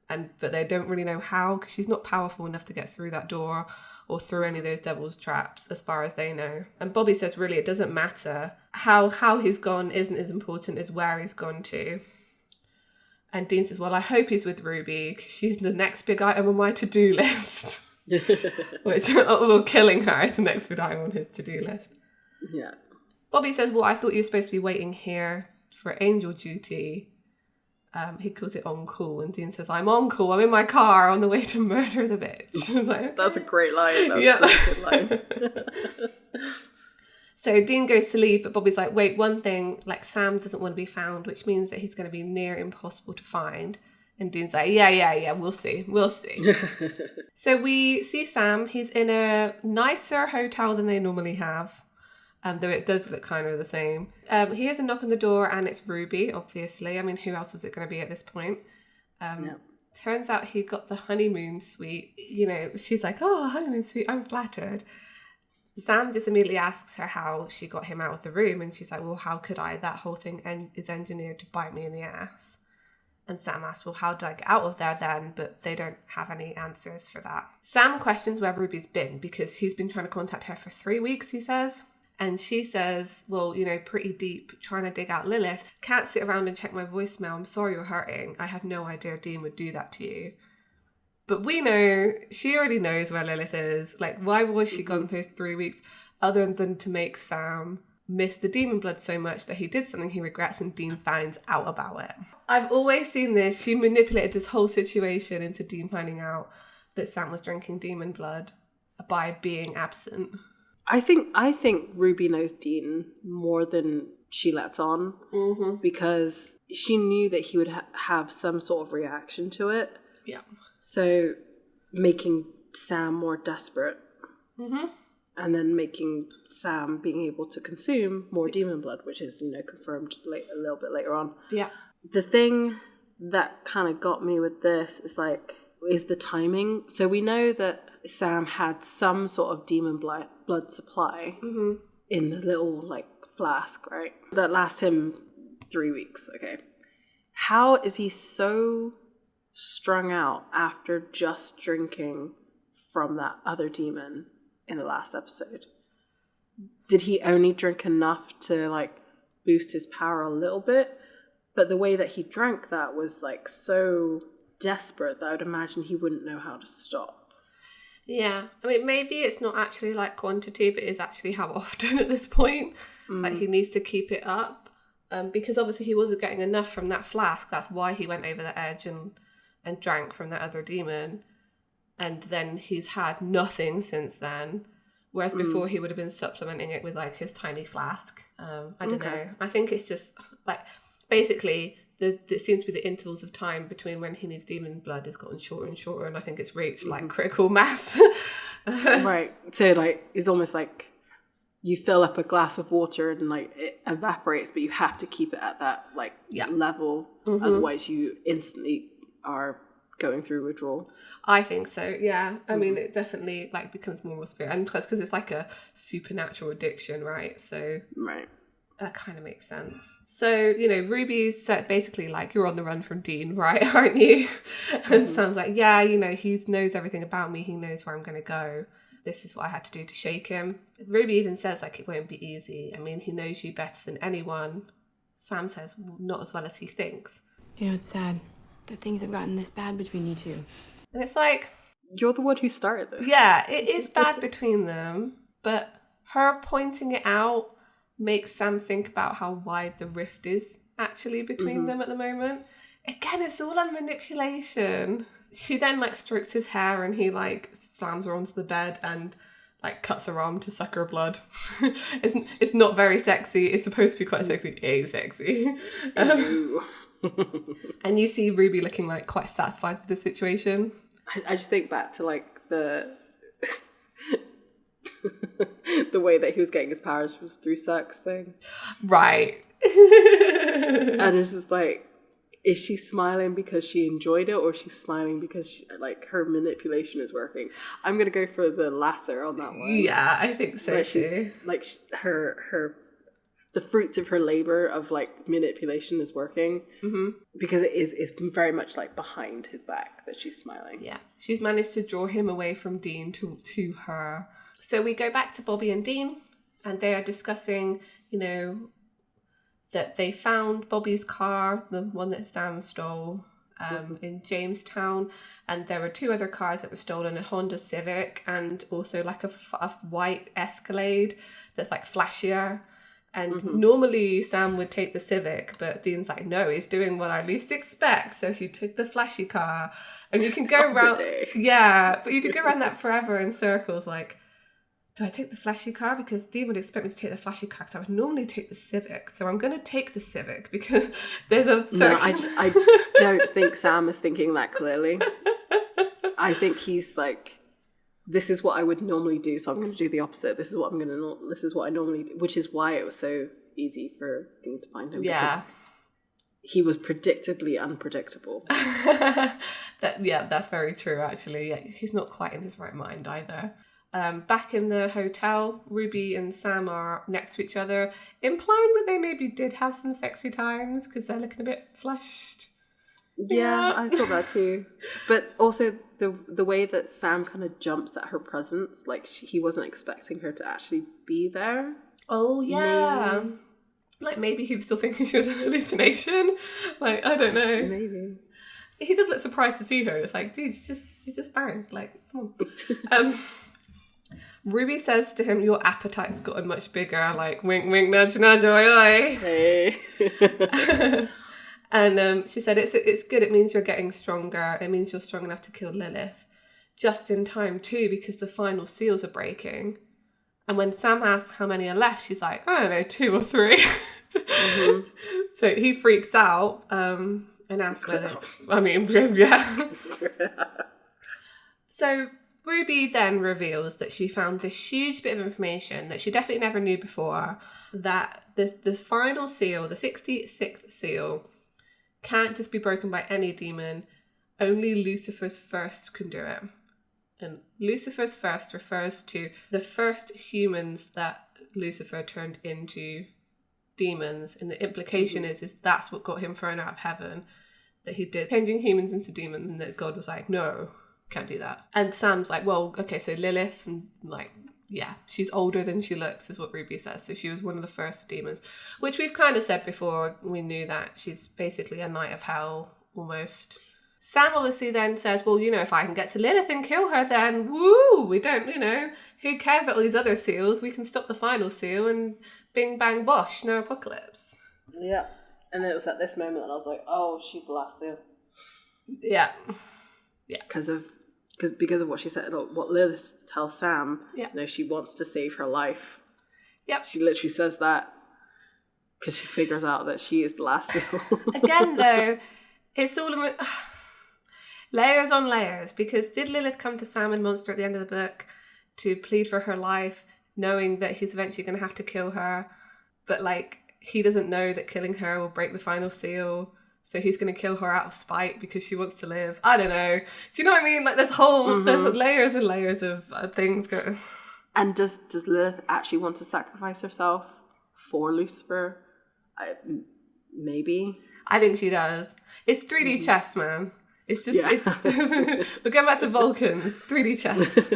but they don't really know how, because she's not powerful enough to get through that door or through any of those devil's traps, as far as they know. And Bobby says, really, it doesn't matter. How he's gone isn't as important as where he's gone to. And Dean says, well, I hope he's with Ruby, because she's the next big item on my to-do list. Which, well, killing her is the next big item on his to-do list. Yeah. Bobby says, well, I thought you were supposed to be waiting here for angel duty. He calls it on call, and Dean says, I'm on call, I'm in my car on the way to murder the bitch. Like, that's a great line. That's yeah. a good line. So Dean goes to leave, but Bobby's like, wait, one thing, like Sam doesn't want to be found, which means that he's going to be near impossible to find. And Dean's like, yeah, we'll see. So we see Sam, he's in a nicer hotel than they normally have. Though it does look kind of the same. He hears a knock on the door, and it's Ruby, obviously. I mean, who else was it going to be at this point? Turns out he got the honeymoon suite. You know, she's like, oh, honeymoon suite, I'm flattered. Sam just immediately asks her how she got him out of the room, and she's like, well, how could I? That whole thing is engineered to bite me in the ass. And Sam asks, well, how did I get out of there then? But they don't have any answers for that. Sam questions where Ruby's been, because he's been trying to contact her for 3 weeks, he says. And she says, well, you know, pretty deep, trying to dig out Lilith. Can't sit around and check my voicemail. I'm sorry you're hurting. I had no idea Dean would do that to you. But we know, she already knows where Lilith is. Like, why was she gone those 3 weeks other than to make Sam miss the demon blood so much that he did something he regrets and Dean finds out about it? I've always seen this. She manipulated this whole situation into Dean finding out that Sam was drinking demon blood by being absent. I think Ruby knows Dean more than she lets on, because she knew that he would have some sort of reaction to it. Yeah. So making Sam more desperate, and then making Sam being able to consume more demon blood, which is, you know, confirmed a little bit later on. Yeah. The thing that kind of got me with this is the timing. So we know that Sam had some sort of demon blood supply in the little like flask, right? That lasts him 3 weeks. Okay. How is he so strung out after just drinking from that other demon in the last episode? Did he only drink enough to like boost his power a little bit? But the way that he drank that was like so desperate that I would imagine he wouldn't know how to stop. Yeah, I mean, maybe it's not actually like quantity, but it's actually how often at this point. Like, he needs to keep it up, because obviously he wasn't getting enough from that flask. That's why he went over the edge and drank from that other demon. And then he's had nothing since then. Whereas before he would have been supplementing it with like his tiny flask. I don't know. I think it's just like, basically, it seems to be the intervals of time between when he needs demon blood has gotten shorter and shorter, and I think it's reached like critical mass. Right. So like it's almost like you fill up a glass of water and like it evaporates, but you have to keep it at that like level, otherwise you instantly are going through withdrawal. I think so. Yeah. I mean, it definitely like becomes more spirit, and plus because it's like a supernatural addiction, right? So that kind of makes sense. So, you know, Ruby's basically like, you're on the run from Dean, right? Aren't you? And Sam's like, yeah, you know, he knows everything about me. He knows where I'm going to go. This is what I had to do to shake him. Ruby even says, like, it won't be easy. I mean, he knows you better than anyone. Sam says, well, not as well as he thinks. You know, it's sad. that things have gotten this bad between you two. And it's like, you're the one who started this. yeah, it is bad between them, but her pointing it out makes Sam think about how wide the rift is actually between them at the moment. Again, it's all a manipulation. She then like strokes his hair and he like slams her onto the bed and like cuts her arm to suck her blood. It's not very sexy. It's supposed to be quite sexy. It is sexy. And you see Ruby looking like quite satisfied with the situation. I just think back to like the the way that he was getting his powers was through sex thing. Right. And it's just like, is she smiling because she enjoyed it, or is she smiling because like her manipulation is working? I'm gonna go for the latter on that one. Yeah, I think so too. Like her the fruits of her labor of like manipulation is working, because it's very much like behind his back that she's smiling. Yeah, she's managed to draw him away from Dean to her. So we go back to Bobby and Dean, and they are discussing, you know, that they found Bobby's car, the one that Sam stole, in Jamestown, and there were 2 other cars that were stolen, a Honda Civic and also like a white Escalade that's like flashier. And normally Sam would take the Civic, but Dean's like, no, he's doing what I least expect. So he took the flashy car, and you can go around. Yeah, but you could go around that forever in circles. Like, do I take the flashy car? Because Dean would expect me to take the flashy car, because I would normally take the Civic. So I'm going to take the Civic because there's a circle. No, I don't think Sam is thinking that clearly. I think he's like, this is what I would normally do, so I'm going to do the opposite. This is what I normally do, which is why it was so easy for Dean to find him. Yeah. Because he was predictably unpredictable. That's very true, actually. Yeah, he's not quite in his right mind either. Back in the hotel, Ruby and Sam are next to each other, implying that they maybe did have some sexy times because they're looking a bit flushed. Yeah, I thought that too. But also the way that Sam kind of jumps at her presence, like he wasn't expecting her to actually be there. Oh, yeah. Maybe. Like maybe he was still thinking she was an hallucination. Like, I don't know. Maybe. He does look surprised to see her. It's like, dude, you just banged. Like, come on. Ruby says to him, your appetite's gotten much bigger. Like, wink, wink, nudge, nudge, oi, oi. Hey. And she said, it's good. It means you're getting stronger. It means you're strong enough to kill Lilith. Just in time, too, because the final seals are breaking. And when Sam asks how many are left, she's like, I don't know, 2 or 3. So he freaks out and asks whether... I mean, yeah. So Ruby then reveals that she found this huge bit of information that she definitely never knew before, that this final seal, the 66th seal, can't just be broken by any demon. Only Lucifer's first can do it. And Lucifer's first refers to the first humans that Lucifer turned into demons. And the implication is that's what got him thrown out of heaven. That he did, changing humans into demons, and that God was like, no, can't do that. And Sam's like, well, okay, so Lilith, and like, yeah, she's older than she looks, is what Ruby says. So she was one of the first demons, which we've kind of said before. We knew that she's basically a knight of hell, almost. Sam obviously then says, well, you know, if I can get to Lilith and kill her, then woo, we don't, you know, who cares about all these other seals? We can stop the final seal and bing, bang, bosh, no apocalypse. Yeah. And it was at this moment that I was like, oh, she's the last seal. Yeah. Yeah. Because of what she said, what Lilith tells Sam, yeah. You know, she wants to save her life. Yep. She literally says that because she figures out that she is the last seal. Again, though, it's all layers on layers, because did Lilith come to Sam and Monster at the end of the book to plead for her life, knowing that he's eventually going to have to kill her, but like he doesn't know that killing her will break the final seal, so he's going to kill her out of spite because she wants to live? I don't know. Do you know what I mean? Like there's there's layers and layers of things going. And does Lilith actually want to sacrifice herself for Lucifer? Maybe. I think she does. It's 3D chess, man. It's just, we're going back to Vulcans, 3D chess.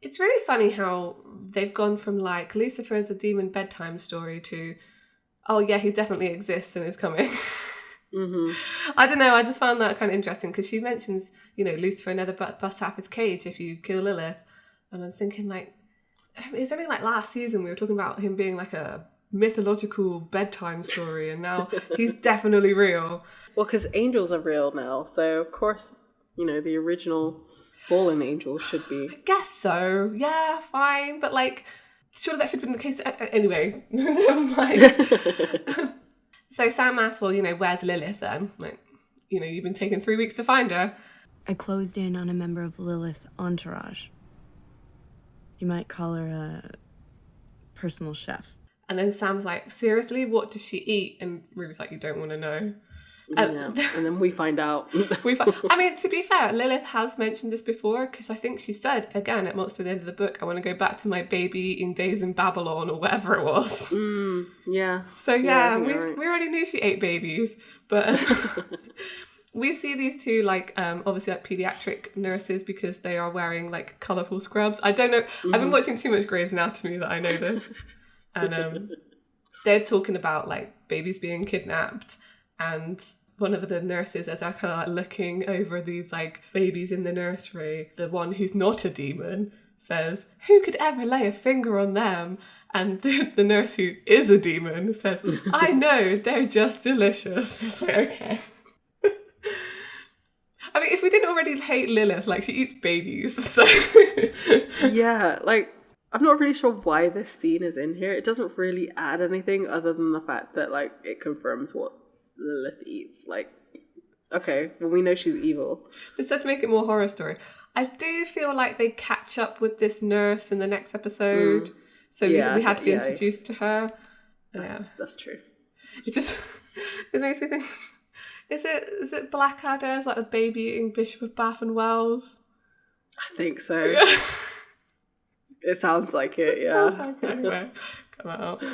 It's really funny how they've gone from like Lucifer as a demon bedtime story to, oh yeah, he definitely exists and is coming. I don't know, I just found that kind of interesting because she mentions, Lucifer never busts out his cage if you kill Lilith. And I'm thinking, like, it's only like last season we were talking about him being like a mythological bedtime story, and now he's definitely real. Well, because angels are real now, so of course, the original fallen angel should be. I guess so. Yeah, fine. But, like, surely that should have been the case. Anyway, never mind. So Sam asks, well, where's Lilith then? Like, you've been taking 3 weeks to find her. I closed in on a member of Lilith's entourage. You might call her a personal chef. And then Sam's like, seriously, what does she eat? And Ruby's like, you don't want to know. And then we find out. I mean, to be fair, Lilith has mentioned this before, because I think she said, again, at most of the end of the book, I want to go back to my baby eating days in Babylon, or whatever it was. Yeah. So yeah, we already knew she ate babies. But we see these two, like, obviously, like, pediatric nurses, because they are wearing, like, colourful scrubs. I don't know. I've been watching too much Grey's Anatomy that I know this. And they're talking about, like, babies being kidnapped, and one of the nurses, as they're kind of like looking over these, like, babies in the nursery, the one who's not a demon says, who could ever lay a finger on them? And the nurse who is a demon says, I know, they're just delicious. It's like, okay. I mean, if we didn't already hate Lilith, like, she eats babies, so... Yeah, like, I'm not really sure why this scene is in here. It doesn't really add anything other than the fact that, like, it confirms what Lilith eats. Like, okay, well, we know she's evil. Instead, to make it more horror story, I do feel like they catch up with this nurse in the next episode. So we had to be introduced to her. That's true. It makes me think, is it Blackadder's, like, the baby eating Bishop of Bath and Wells? I think so. It sounds like it, yeah. Anyway, come out.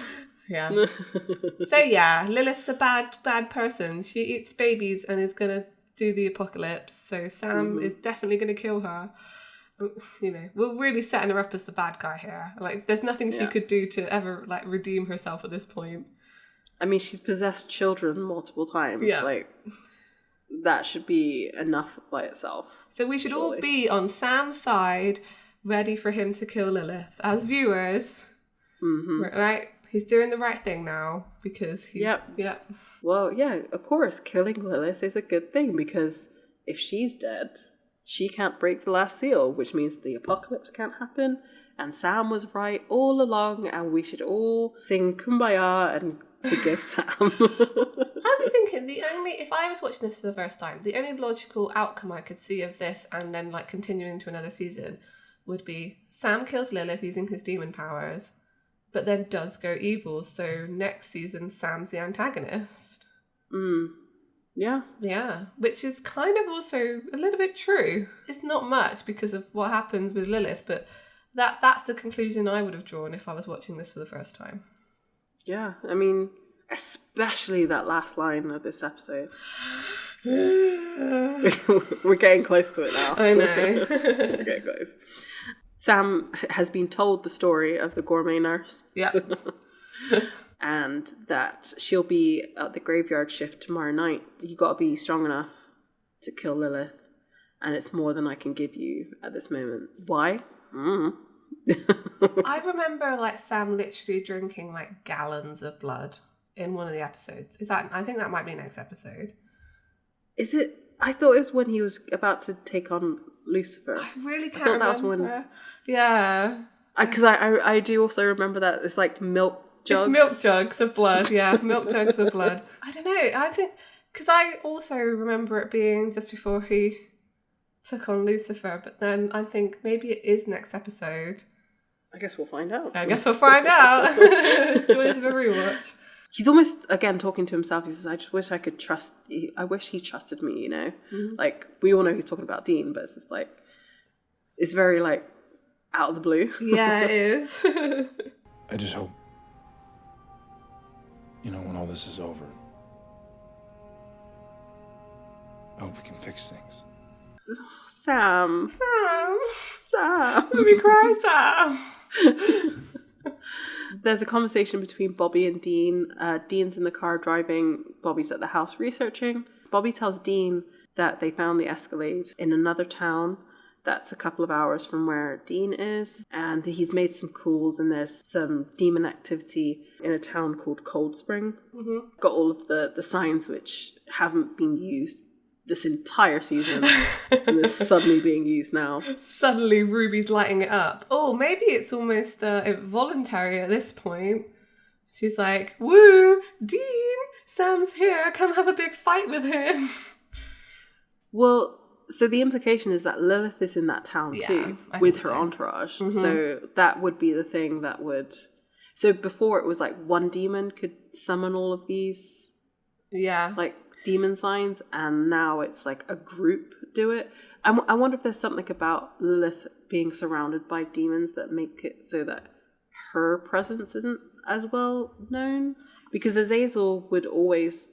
Yeah. So yeah, Lilith's a bad person. She eats babies and is going to do the apocalypse. So Sam is definitely going to kill her. We're really setting her up as the bad guy here. Like, there's nothing she could do to ever, like, redeem herself at this point. I mean, she's possessed children multiple times. Yeah. Like, that should be enough by itself. So we should all be on Sam's side, ready for him to kill Lilith. As viewers, right? He's doing the right thing now, because he's... Yep. Well, yeah, of course, killing Lilith is a good thing, because if she's dead, she can't break the last seal, which means the apocalypse can't happen, and Sam was right all along, and we should all sing Kumbaya and forgive Sam. I'd be thinking, if I was watching this for the first time, the only logical outcome I could see of this, and then, like, continuing to another season, would be Sam kills Lilith using his demon powers, but then does go evil. So next season, Sam's the antagonist. Yeah. Yeah, which is kind of also a little bit true. It's not much because of what happens with Lilith, but that's the conclusion I would have drawn if I was watching this for the first time. Yeah, I mean, especially that last line of this episode. We're getting close to it now. I know. We're getting close. Sam has been told the story of the gourmet nurse. Yeah. And that she'll be at the graveyard shift tomorrow night. You got to be strong enough to kill Lilith. And it's more than I can give you at this moment. Why? I remember, like, Sam literally drinking, like, gallons of blood in one of the episodes. I think that might be next episode. Is it? I thought it was when he was about to take on Lucifer. I really can't remember. That was when... Yeah. Because I do also remember that it's like milk jugs. It's milk jugs of blood, yeah. Milk jugs of blood. I don't know. I think... Because I also remember it being just before he took on Lucifer, but then I think maybe it is next episode. I guess we'll find out. Joys of a rewatch. He's almost, again, talking to himself. He says, I just wish I could trust... I wish he trusted me, you know? Like, we all know he's talking about Dean, but it's just like... It's very, like, out of the blue. Yeah, it is. I just hope, when all this is over, I hope we can fix things. Sam. Let me cry, Sam. there's a conversation between Bobby and Dean. Dean's in the car driving. Bobby's at the house researching. Bobby tells Dean that they found the Escalade in another town that's a couple of hours from where Dean is. And he's made some calls, and there's some demon activity in a town called Cold Spring. Mm-hmm. Got all of the signs which haven't been used this entire season, and is suddenly being used now. Suddenly Ruby's lighting it up. Oh, maybe it's almost voluntary at this point. She's like, woo, Dean, Sam's here, come have a big fight with him. Well, so the implication is that Lilith is in that town too, with her entourage. Mm-hmm. So that would be the thing that would... So before it was like one demon could summon all of these... Yeah. Like demon signs, and now it's like a group do it. I wonder if there's something about Lilith being surrounded by demons that make it so that her presence isn't as well known, because Azazel would always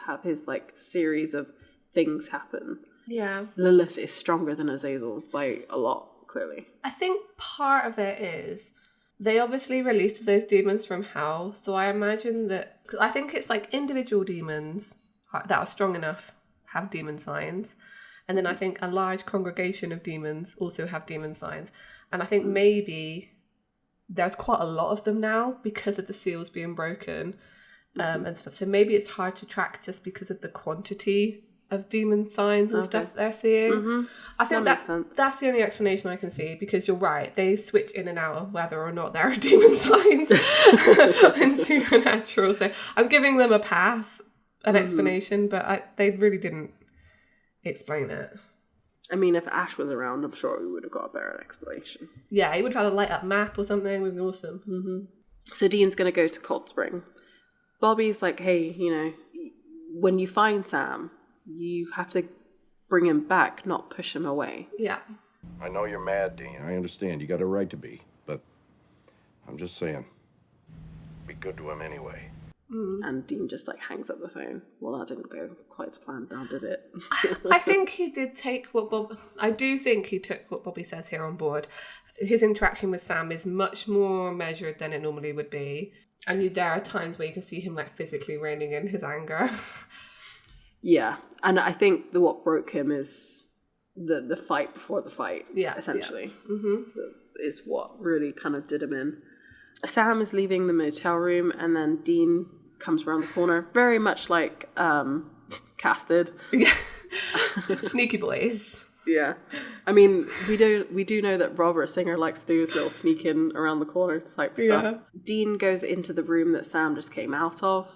have his like series of things happen. Yeah, Lilith is stronger than Azazel by a lot, clearly. I think part of it is they obviously released those demons from hell, so I imagine that, cause I think it's like individual demons that are strong enough have demon signs, and then I think a large congregation of demons also have demon signs, and I think maybe there's quite a lot of them now because of the seals being broken, and stuff, so maybe it's hard to track just because of the quantity of demon signs and stuff that they're seeing. Mm-hmm. I think that's the only explanation I can see, because you're right, they switch in and out of whether or not there are demon signs in Supernatural, so I'm giving them a pass, an explanation, but they really didn't explain it. I mean, if Ash was around, I'm sure we would have got a better explanation. Yeah, he would have had a light up map or something. It would be awesome. Mm-hmm. So Dean's going to go to Cold Spring. Bobby's like, hey, when you find Sam, you have to bring him back, not push him away. Yeah. I know you're mad, Dean. I understand. You got a right to be. But I'm just saying, be good to him anyway. And Dean just like hangs up the phone. Well, that didn't go quite to plan now, did it? I think he did take I do think he took what Bobby says here on board. His interaction with Sam is much more measured than it normally would be. And there are times where you can see him like physically reining in his anger. Yeah. And I think what broke him is the fight before the fight, essentially. Yeah. Mm-hmm. Is what really kind of did him in. Sam is leaving the motel room, and then Dean comes around the corner, very much like Casted. Sneaky boys. Yeah. I mean, we do know that Robert Singer likes to do his little sneaking around the corner type stuff. Yeah. Dean goes into the room that Sam just came out of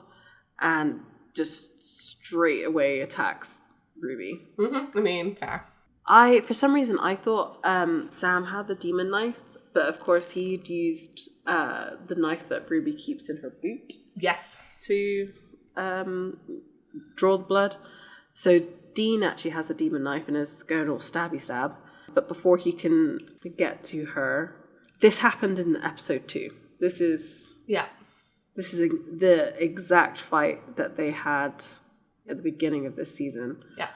and just straight away attacks Ruby. Mm-hmm. I mean, fair. For some reason, I thought Sam had the demon knife, but of course he'd used the knife that Ruby keeps in her boot. Yes. To draw the blood. So Dean actually has a demon knife and is going all stabby stab. But before he can get to her, this happened in episode 2. This is the exact fight that they had at the beginning of this season. Yeah.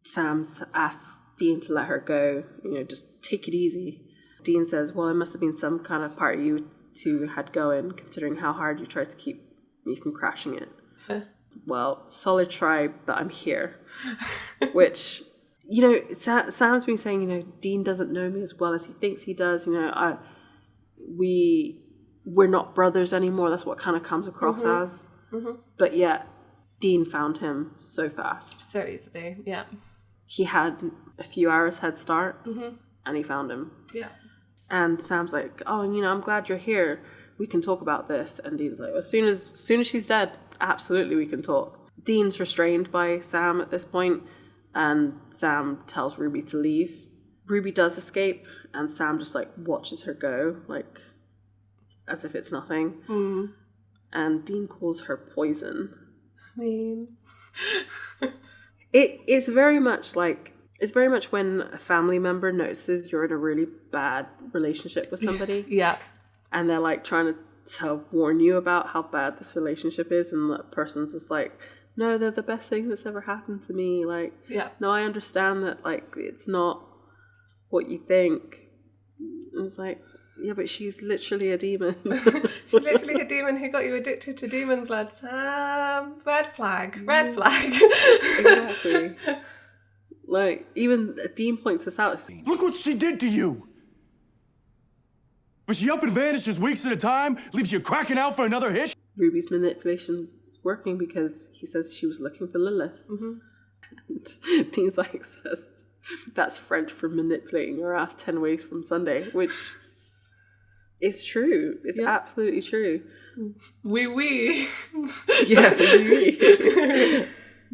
Sam asks Dean to let her go, just take it easy. Dean says, well, it must have been some kind of part you two had going, considering how hard you tried to keep me from crashing it. Huh. Well, solid try, but I'm here. Which, Sam's been saying, Dean doesn't know me as well as he thinks he does. We're not brothers anymore. That's what kind of comes across as. Mm-hmm. But yet, Dean found him so fast. So easily, yeah. He had a few hours head start, and he found him. Yeah. And Sam's like, oh, I'm glad you're here. We can talk about this. And Dean's like, as soon as she's dead, absolutely we can talk. Dean's restrained by Sam at this point, and Sam tells Ruby to leave. Ruby does escape, and Sam just watches her go, as if it's nothing. Mm. And Dean calls her poison. I mean, it's very much when a family member notices you're in a really bad relationship with somebody. Yeah. And they're trying to warn you about how bad this relationship is, and that person's just no, they're the best thing that's ever happened to me. No, I understand that it's not what you think. It's Yeah, but she's literally a demon. She's literally a demon who got you addicted to demon blood, Sam. Red flag. Red flag. Exactly. Like, even Dean points this out. Look what she did to you! But she up and vanishes weeks at a time, leaves you cracking out for another hit? Ruby's manipulation is working because he says she was looking for Lilith. Mm-hmm. And Dean's like, says, that's French for manipulating your ass 10 ways from Sunday, which is true. It's absolutely true. Oui. Yeah, oui.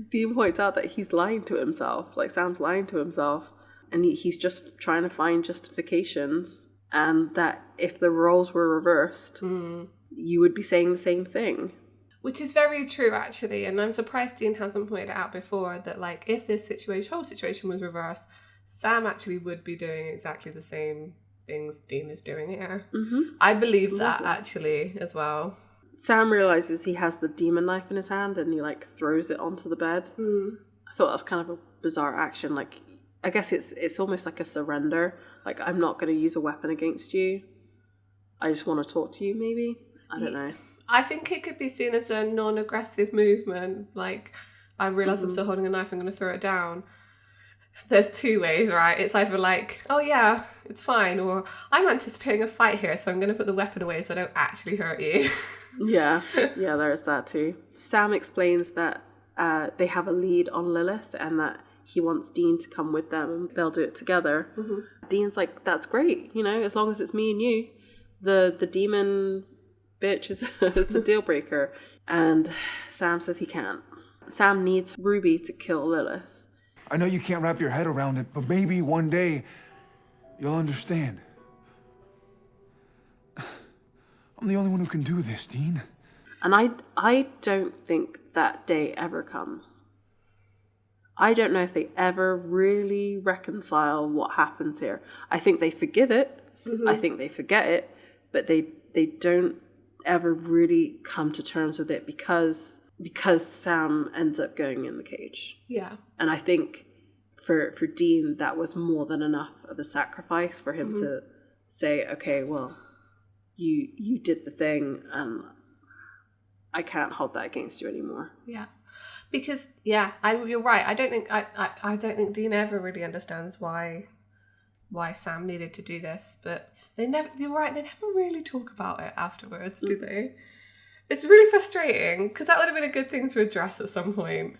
Dean points out that he's lying to himself, like Sam's lying to himself, and he's just trying to find justifications, and that if the roles were reversed, you would be saying the same thing. Which is very true, actually, and I'm surprised Dean hasn't pointed it out before, that like if this whole situation was reversed, Sam actually would be doing exactly the same things Dean is doing here. Mm-hmm. I believe that, actually, as well. Sam realizes he has the demon knife in his hand and he like throws it onto the bed. I thought that was kind of a bizarre action. Like, I guess it's almost like a surrender. Like, I'm not going to use a weapon against you. I just want to talk to you, maybe. I don't know. I think it could be seen as a non-aggressive movement. Like, I realise I'm still holding a knife, I'm going to throw it down. There's two ways, right? It's either like, oh yeah, it's fine, or I'm anticipating a fight here, so I'm going to put the weapon away so I don't actually hurt you. Yeah, there's that too. Sam explains that they have a lead on Lilith and that he wants Dean to come with them and they'll do it together. Mm-hmm. Dean's like, that's great, as long as it's me and you. The demon bitch is a deal breaker. And Sam says he can't. Sam needs Ruby to kill Lilith. I know you can't wrap your head around it, but maybe one day you'll understand. I'm the only one who can do this, Dean. And I don't think that day ever comes. I don't know if they ever really reconcile what happens here. I think they forgive it. Mm-hmm. I think they forget it. But they don't ever really come to terms with it because Sam ends up going in the cage. Yeah. And I think for Dean, that was more than enough of a sacrifice for him to say, okay, well, you did the thing and I can't hold that against you anymore. Yeah. Because you're right. I don't think Dean ever really understands why Sam needed to do this, but you're right, they never really talk about it afterwards, do they? It's really frustrating because that would have been a good thing to address at some point.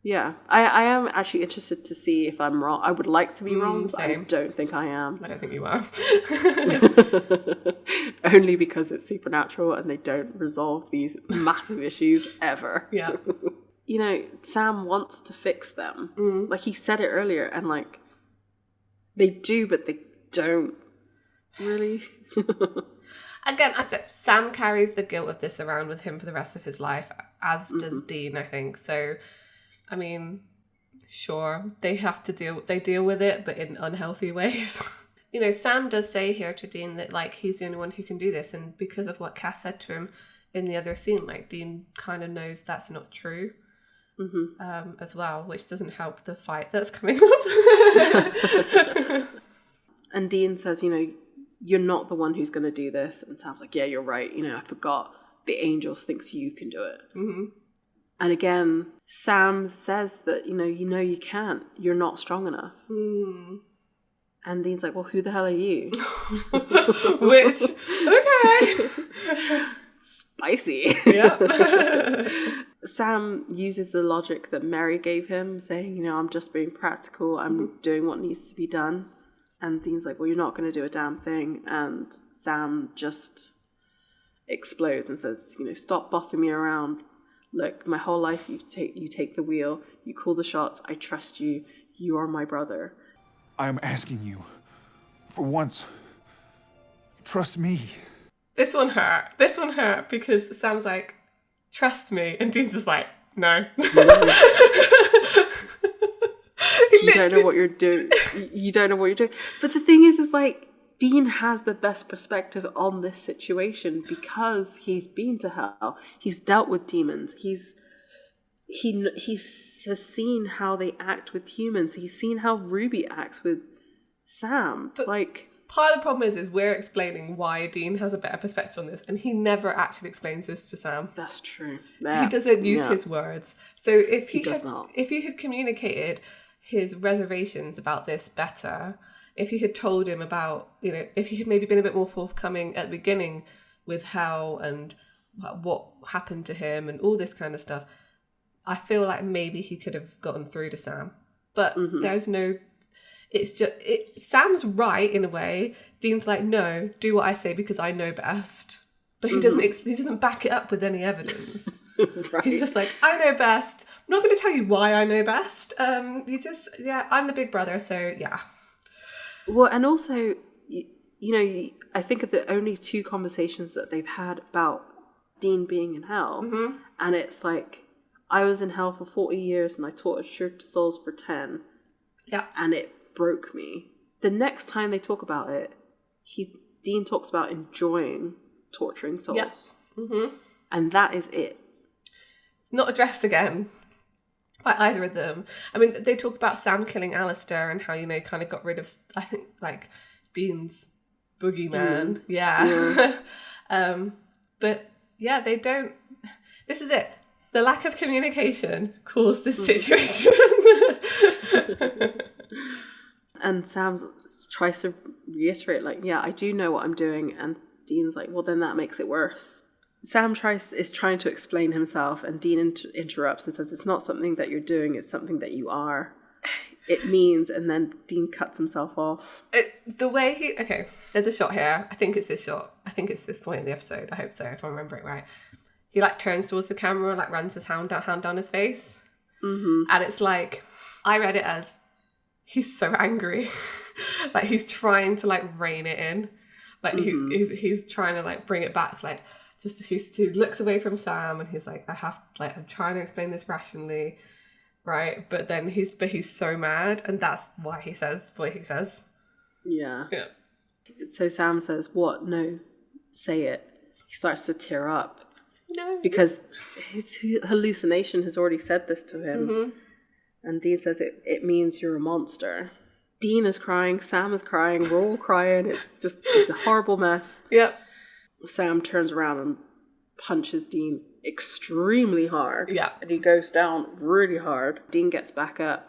Yeah, I am actually interested to see if I'm wrong. I would like to be wrong, but same. I don't think I am. I don't think you are. Only because it's supernatural and they don't resolve these massive issues ever. Yeah. Sam wants to fix them. Like, he said it earlier, and like, they do, but they don't really. Again, I said Sam carries the guilt of this around with him for the rest of his life, as does Dean, I think. So, I mean, sure, they deal with it, but in unhealthy ways. Sam does say here to Dean that, like, he's the only one who can do this, and because of what Cass said to him in the other scene, like, Dean kind of knows that's not true. As well, which doesn't help the fight that's coming up. And Dean says, you're not the one who's going to do this. And Sam's like, yeah, you're right. I forgot. The Angels thinks you can do it. Mm-hmm. And again, Sam says that, you can't. You're not strong enough. Mm. And Dean's like, well, who the hell are you? Which, okay. Spicy. Yeah. Sam uses the logic that Mary gave him, saying, I'm just being practical. I'm doing what needs to be done. And Dean's like, well, you're not going to do a damn thing. And Sam just explodes and says, stop bossing me around. Look, my whole life you take the wheel. You call the shots. I trust you. You are my brother. I'm asking you, for once, trust me. This one hurt because Sam's like, trust me. And Dean's just like, no. You don't know what you're doing. You don't know what you're doing. But the thing is like, Dean has the best perspective on this situation because he's been to hell. He's dealt with demons. He has seen how they act with humans. He's seen how Ruby acts with Sam. But Part of the problem is we're explaining why Dean has a better perspective on this, and he never actually explains this to Sam. That's true. He doesn't use his words. So if he had communicated his reservations about this better, if he had told him about, if he had maybe been a bit more forthcoming at the beginning with how and what happened to him and all this kind of stuff, I feel like maybe he could have gotten through to Sam. But there's no... It's just... Sam's right, in a way. Dean's like, no, do what I say because I know best. But he doesn't back it up with any evidence. Right. He's just like, I know best. I'm not going to tell you why I know best. I'm the big brother, so yeah. Well, and also, I think of the only 2 conversations that they've had about Dean being in hell. And it's like, I was in hell for 40 years and I tortured souls for 10. Yeah. And it broke me. The next time they talk about it, Dean talks about enjoying torturing souls. Yeah. And that is it. It's not addressed again by either of them. I mean, they talk about Sam killing Alistair and how, kind of got rid of, I think, like, Dean's boogeyman. Yeah. But, yeah, they don't... This is it. The lack of communication caused this situation. And Sam tries to reiterate, like, yeah, I do know what I'm doing. And Dean's like, well, then that makes it worse. Sam is trying to explain himself, and Dean interrupts and says, it's not something that you're doing, it's something that you are. It means, and then Dean cuts himself off. The way okay, there's a shot here. I think it's this shot. I think it's this point in the episode. I hope so, if I remember it right. He, like, turns towards the camera, like, runs his hand down his face. And it's like, I read it as, he's so angry. Like, he's trying to, like, rein it in. Like, he's trying to, like, bring it back. Like, he looks away from Sam and he's like, I'm trying to explain this rationally, right? But then he's so mad, and that's why he says what he says. Yeah. So Sam says, what? No, say it. He starts to tear up. No. Because his hallucination has already said this to him. And Dean says, it means you're a monster. Dean is crying, Sam is crying, we're all crying. It's a horrible mess. Yep. Sam turns around and punches Dean extremely hard. Yeah. And he goes down really hard. Dean gets back up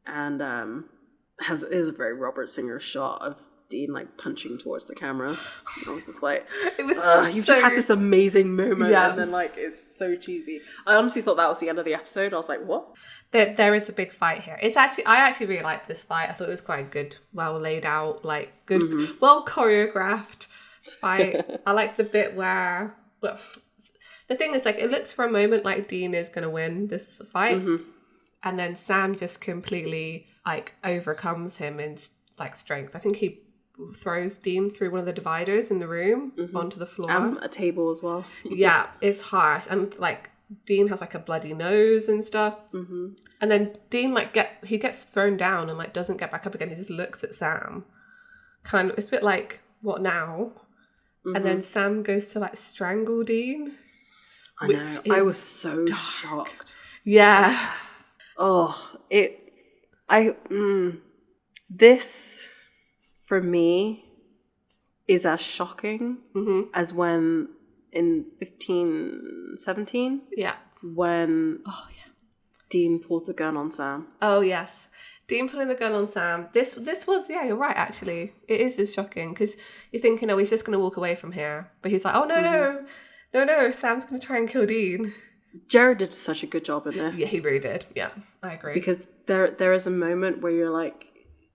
and is a very Robert Singer shot of Dean, like, punching towards the camera. I was just like, you've just had this amazing moment, and then, like, it's so cheesy. I honestly thought that was the end of the episode. I was like, what? There is a big fight here. I actually really liked this fight. I thought it was quite good, well laid out, like, good, well choreographed fight. I like the bit where, well, the thing is, like, it looks for a moment like Dean is going to win this fight, and then Sam just completely, like, overcomes him in, like, strength. I think he throws Dean through one of the dividers in the room onto the floor. A table as well. Yeah, it's harsh. And, like, Dean has, like, a bloody nose and stuff. And then Dean, like, he gets thrown down and, like, doesn't get back up again. He just looks at Sam. Kind of, it's a bit like, what now? And then Sam goes to, like, strangle Dean. I know. I was so shocked. Yeah. This, for me, is as shocking as when in 1517. Yeah. When Dean pulls the gun on Sam. Oh, yes. Dean pulling the gun on Sam. This was, yeah, you're right, actually. It is as shocking because you're thinking, oh, he's just going to walk away from here. But he's like, oh, no, Sam's going to try and kill Dean. Jared did such a good job in this. Yeah, he really did. Yeah, I agree. Because there is a moment where you're like,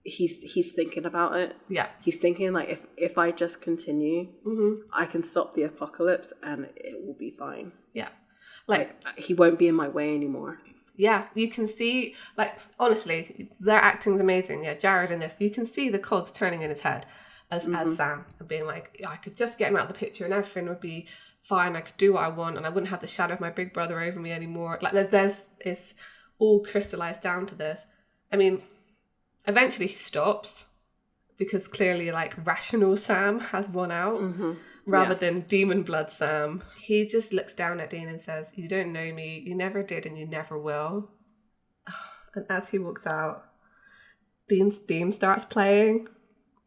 he's thinking about it. Yeah. He's thinking, like, if I just continue, I can stop the apocalypse and it will be fine. Yeah. Like, he won't be in my way anymore. Yeah, you can see, like, honestly, their acting's amazing. Yeah, Jared in this, you can see the cogs turning in his head as Sam, and being like, I could just get him out of the picture and everything would be fine. I could do what I want and I wouldn't have the shadow of my big brother over me anymore. Like, it's all crystallized down to this. I mean, eventually he stops because clearly, like, rational Sam has won out. Rather than demon blood Sam. He just looks down at Dean and says, you don't know me, you never did and you never will. And as he walks out, Dean's theme starts playing.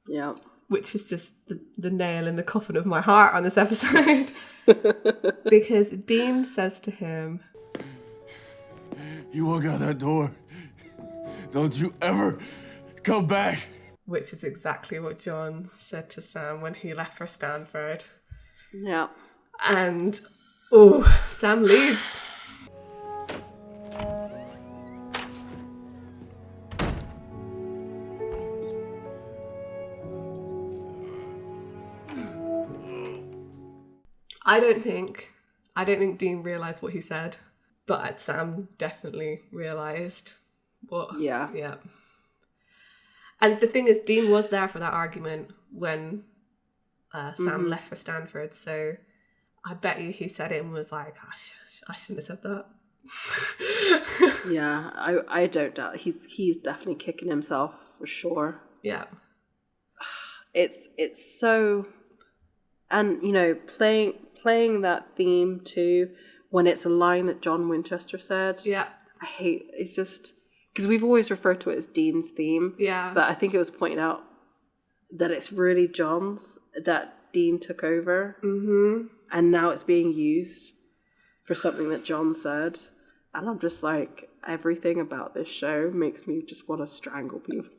Yeah. which is just the nail in the coffin of my heart on this episode. Because Dean says to him, You walk out that door, don't you ever come back. Which is exactly what John said to Sam when he left for Stanford. Yeah. And, Sam leaves. I don't think Dean realised what he said, but Sam definitely realised what. Yeah. And the thing is, Dean was there for that argument when Sam left for Stanford, so I bet you he said it and was like, I shouldn't have said that. Yeah, I don't doubt he's definitely kicking himself for sure. Yeah. It's so, and you know, playing that theme too when it's a line that John Winchester said. Yeah. I hate, it's just because we've always referred to it as Dean's theme. Yeah. But I think it was pointed out that it's really John's, that Dean took over. Mm-hmm. And now it's being used for something that John said. And I'm just like, everything about this show makes me just want to strangle people.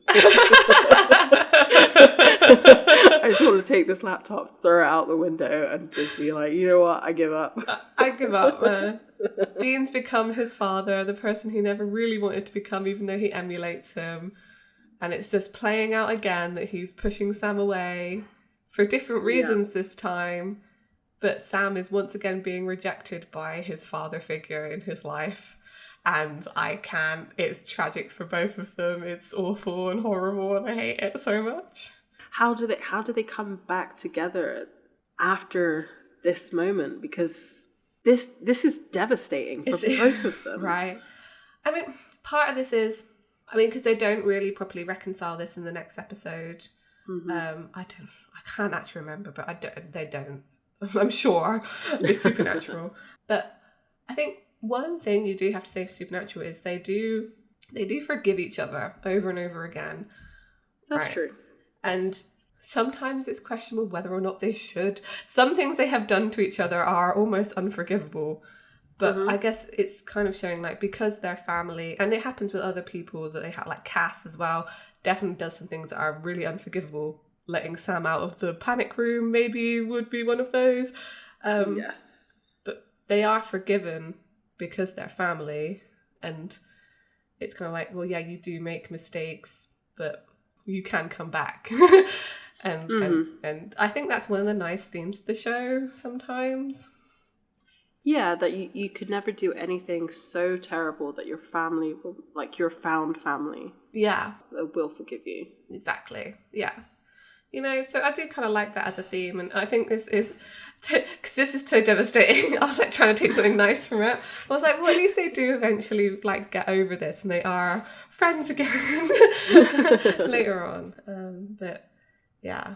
I just want to take this laptop, throw it out the window, and just be like, you know what, I give up. I give up, man. Dean's become his father, the person he never really wanted to become, even though he emulates him. And it's just playing out again that he's pushing Sam away for different reasons this time. But Sam is once again being rejected by his father figure in his life. And I can't. It's tragic for both of them. It's awful and horrible, and I hate it so much. How do they come back together after this moment? Because this is devastating for both of them. Right. I mean, part of this is, because they don't really properly reconcile this in the next episode. Mm-hmm. I can't actually remember, but they don't. I'm sure it's Supernatural. But I think one thing you do have to say for Supernatural is they do forgive each other over and over again. That's true. And sometimes it's questionable whether or not they should. Some things they have done to each other are almost unforgivable. But I guess it's kind of showing, like, because they're family, and it happens with other people that they have, like Cass as well, definitely does some things that are really unforgivable. Letting Sam out of the panic room maybe would be one of those. Yes. But they are forgiven because they're family, and it's kind of like, well, yeah, you do make mistakes, but you can come back. and I think that's one of the nice themes of the show sometimes. Yeah, that you could never do anything so terrible that your family will, like your found family, will forgive you. Exactly. Yeah. You know, so I do kind of like that as a theme, and I think this is, because this is so devastating, I was like trying to take something nice from it. I was like, well, at least they do eventually like get over this, and they are friends again later on. But yeah.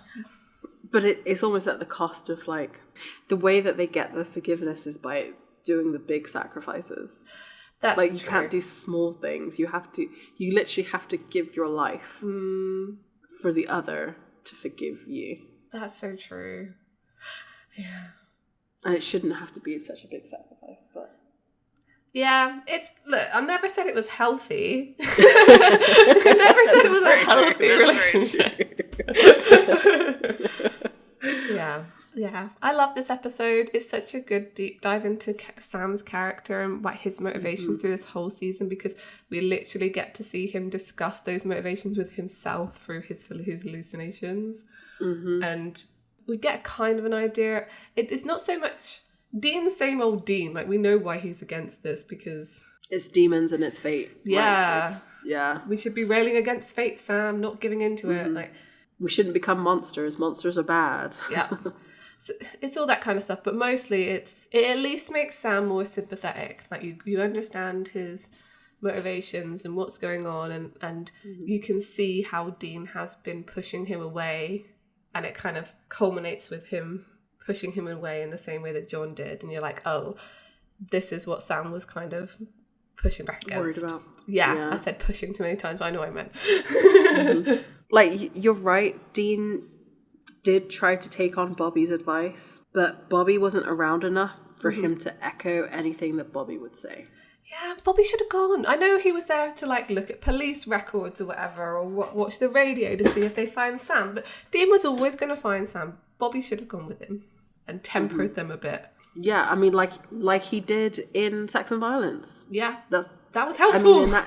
But it's almost at the cost of, like, the way that they get the forgiveness is by doing the big sacrifices. That's like, true. You can't do small things. You literally have to give your life for the other to forgive you. That's so true. Yeah. And it shouldn't have to be such a big sacrifice, but yeah, look, I never said it was healthy. I never said it was a healthy relationship. Yeah. I love this episode. It's such a good deep dive into Sam's character and like his motivations through this whole season, because we literally get to see him discuss those motivations with himself through his hallucinations. And we get kind of an idea. It's not so much Dean, same old Dean. Like, we know why he's against this, because it's demons and it's fate. Yeah. Like, we should be railing against fate, Sam, not giving into it. Like, we shouldn't become monsters. Monsters are bad. Yeah. So it's all that kind of stuff, but mostly it at least makes Sam more sympathetic. Like, you understand his motivations and what's going on, and you can see how Dean has been pushing him away, and it kind of culminates with him pushing him away in the same way that John did, and you're like, oh, this is what Sam was kind of pushing back against. Worried about. Yeah, I said pushing too many times, but I know what I meant. Like, you're right, Dean did try to take on Bobby's advice, but Bobby wasn't around enough for him to echo anything that Bobby would say. Yeah, Bobby should have gone. I know he was there to like look at police records or whatever, or watch the radio to see if they find Sam. But Dean was always going to find Sam. Bobby should have gone with him and tempered them a bit. Yeah, I mean, like he did in Sex and Violence. Yeah, that was helpful. I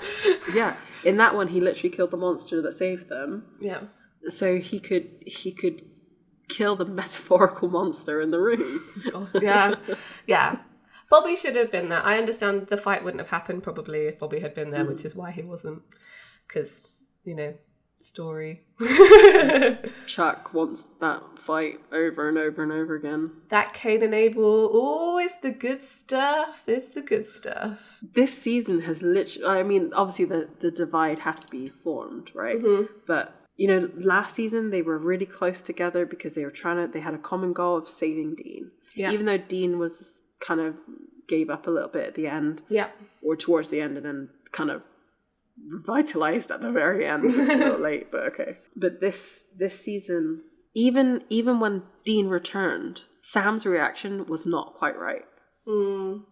mean, in that one, he literally killed the monster that saved them. Yeah. So he could kill the metaphorical monster in the room. God, yeah, yeah. Bobby should have been there. I understand the fight wouldn't have happened probably if Bobby had been there, which is why he wasn't. Because, story. Chuck wants that fight over and over and over again. That Cain and Abel, it's the good stuff. It's the good stuff. This season has literally, I mean, obviously the divide has to be formed, right? But, last season they were really close together because they had a common goal of saving Dean. Yeah. Even though Dean was kind of gave up a little bit at the end. Yeah. Or towards the end and then kind of revitalized at the very end. It's a little late, but okay. But this season, even when Dean returned, Sam's reaction was not quite right.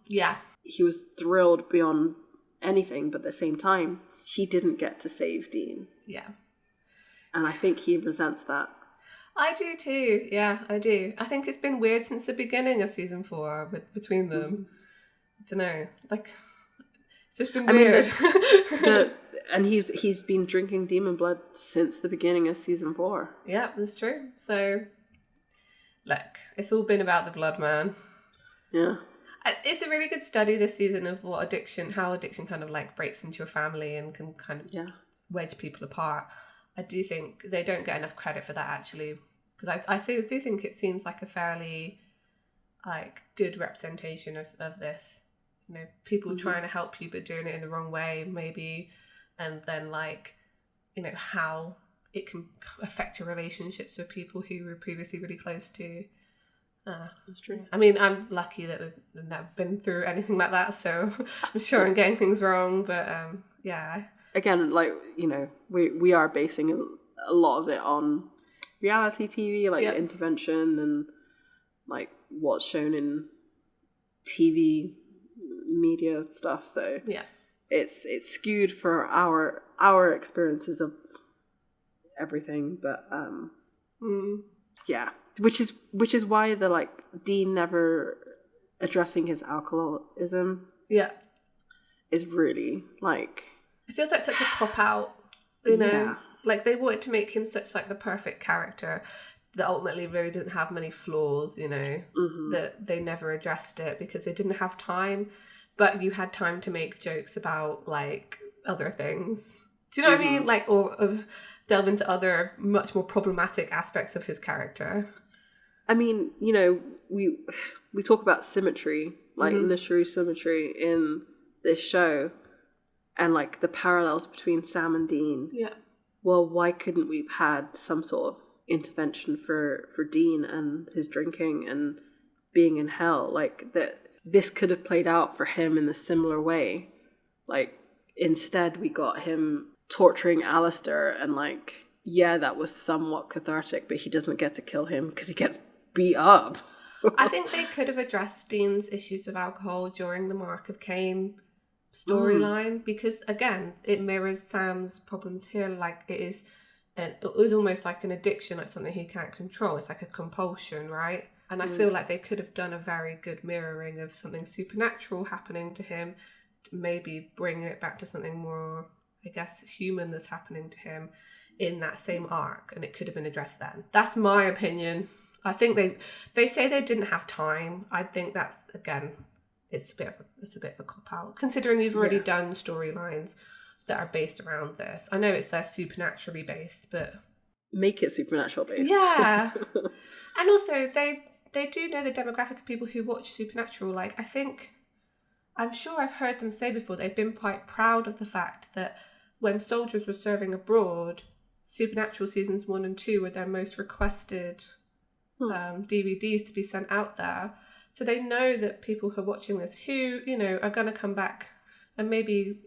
Yeah. He was thrilled beyond anything, but at the same time, he didn't get to save Dean. Yeah. And I think he resents that. I do too. Yeah, I do. I think it's been weird since the beginning of season 4 between them. I don't know. It's just been weird. And he's been drinking demon blood since the beginning of season 4. Yeah, that's true. So, look, it's all been about the blood, man. Yeah. It's a really good study this season of how addiction kind of like breaks into your family and can kind of wedge people apart. I do think they don't get enough credit for that, actually, because I do think it seems like a fairly good representation of this. People trying to help you but doing it in the wrong way, maybe, and then how it can affect your relationships with people who you were previously really close to. That's true. I mean, I'm lucky that we've never been through anything like that, so I'm sure I'm getting things wrong, but yeah. Again, we are basing a lot of it on reality TV, intervention and what's shown in TV media stuff. So yeah, it's skewed for our experiences of everything. But yeah, which is why the Dean never addressing his alcoholism. Yeah, is really it feels like such a cop-out, Yeah. They wanted to make him such the perfect character that ultimately really didn't have many flaws, that they never addressed it because they didn't have time. But you had time to make jokes about other things. Do you know what I mean? Or delve into other much more problematic aspects of his character. I mean, we talk about symmetry, literary symmetry in this show. And the parallels between Sam and Dean. Yeah. Well, why couldn't we have had some sort of intervention for Dean and his drinking and being in hell? That this could have played out for him in a similar way. Instead we got him torturing Alistair and that was somewhat cathartic, but he doesn't get to kill him because he gets beat up. I think they could have addressed Dean's issues with alcohol during the Mark of Cain storyline because again it mirrors Sam's problems here. It was almost like an addiction, something he can't control. It's a compulsion, right? And I feel like they could have done a very good mirroring of something supernatural happening to him, maybe bringing it back to something more, I guess, human that's happening to him in that same arc, and it could have been addressed then. That's my opinion. I think they say they didn't have time. I think that's, again, it's a bit of a cop-out, considering you've already done storylines that are based around this. I know it's less supernaturally based, but make it supernatural based. Yeah. And also they do know the demographic of people who watch Supernatural. I'm sure I've heard them say before, they've been quite proud of the fact that when soldiers were serving abroad, Supernatural seasons 1 and 2 were their most requested DVDs to be sent out there. So they know that people who are watching this who, are going to come back and maybe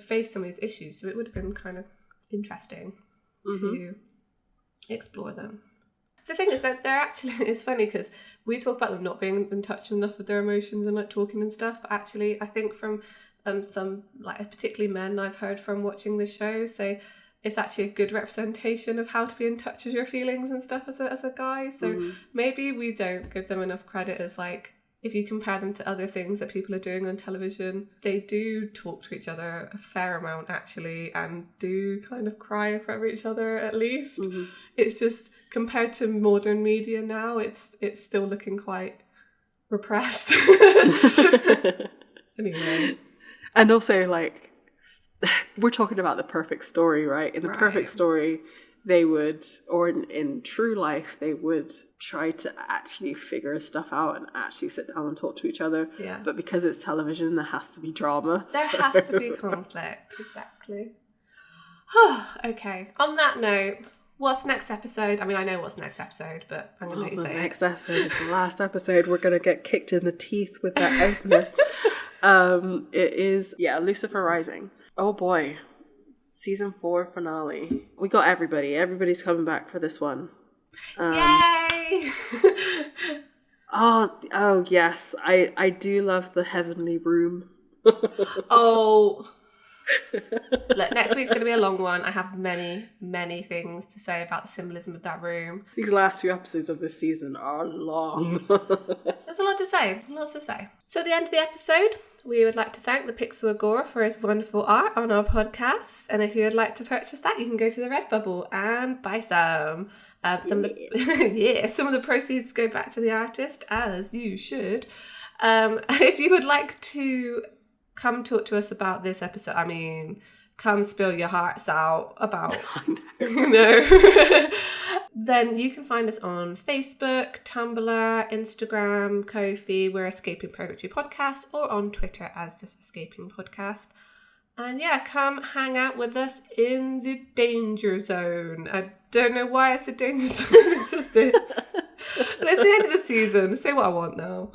face some of these issues. So it would have been kind of interesting to explore them. The thing is that they're actually, it's funny because we talk about them not being in touch enough with their emotions and like talking and stuff, but actually I think from some, like particularly men I've heard from watching the show say it's actually a good representation of how to be in touch with your feelings and stuff as a guy. So maybe we don't give them enough credit as like, if you compare them to other things that people are doing on television, they do talk to each other a fair amount actually, and do kind of cry in front of each other at least. It's just compared to modern media now, it's still looking quite repressed. Anyway. And also, like, we're talking about the perfect story, right? In the perfect story, they would, or in true life, they would try to actually figure stuff out and actually sit down and talk to each other. Yeah. But because it's television, there has to be drama. There has to be conflict, exactly. Okay, on that note, what's next episode? I mean, I know what's next episode, but I'm going to let you say it. Next episode is the last episode. We're going to get kicked in the teeth with that opener. It is, Lucifer Rising. Oh boy. Season 4 finale. We got everybody. Everybody's coming back for this one. Yay! Oh yes. I do love the heavenly room. Oh. Look, next week's going to be a long one. I have many, many things to say about the symbolism of that room. These last few episodes of this season are long. There's a lot to say. So at the end of the episode, we would like to thank the Pixel Agora for his wonderful art on our podcast. And if you would like to purchase that, you can go to the Redbubble and buy some. Some of the proceeds go back to the artist, as you should. If you would like to come talk to us about this episode, I mean, come spill your hearts out about, then you can find us on Facebook, Tumblr, Instagram, Ko-fi, we're Escaping Purgatory Podcast, or on Twitter as just Escaping Podcast. And come hang out with us in the danger zone. I don't know why it's a danger zone, it's just this. But it's the end of the season, say what I want now.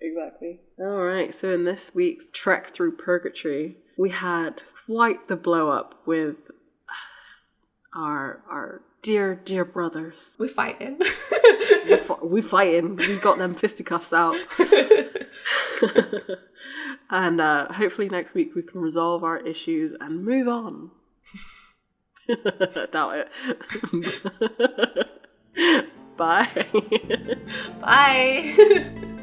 Exactly. All right, so in this week's trek through Purgatory, we had quite the blow up with our dear brothers. We're fighting. We fighting. We got them fisticuffs out. And hopefully next week we can resolve our issues and move on. Doubt it. Bye. Bye.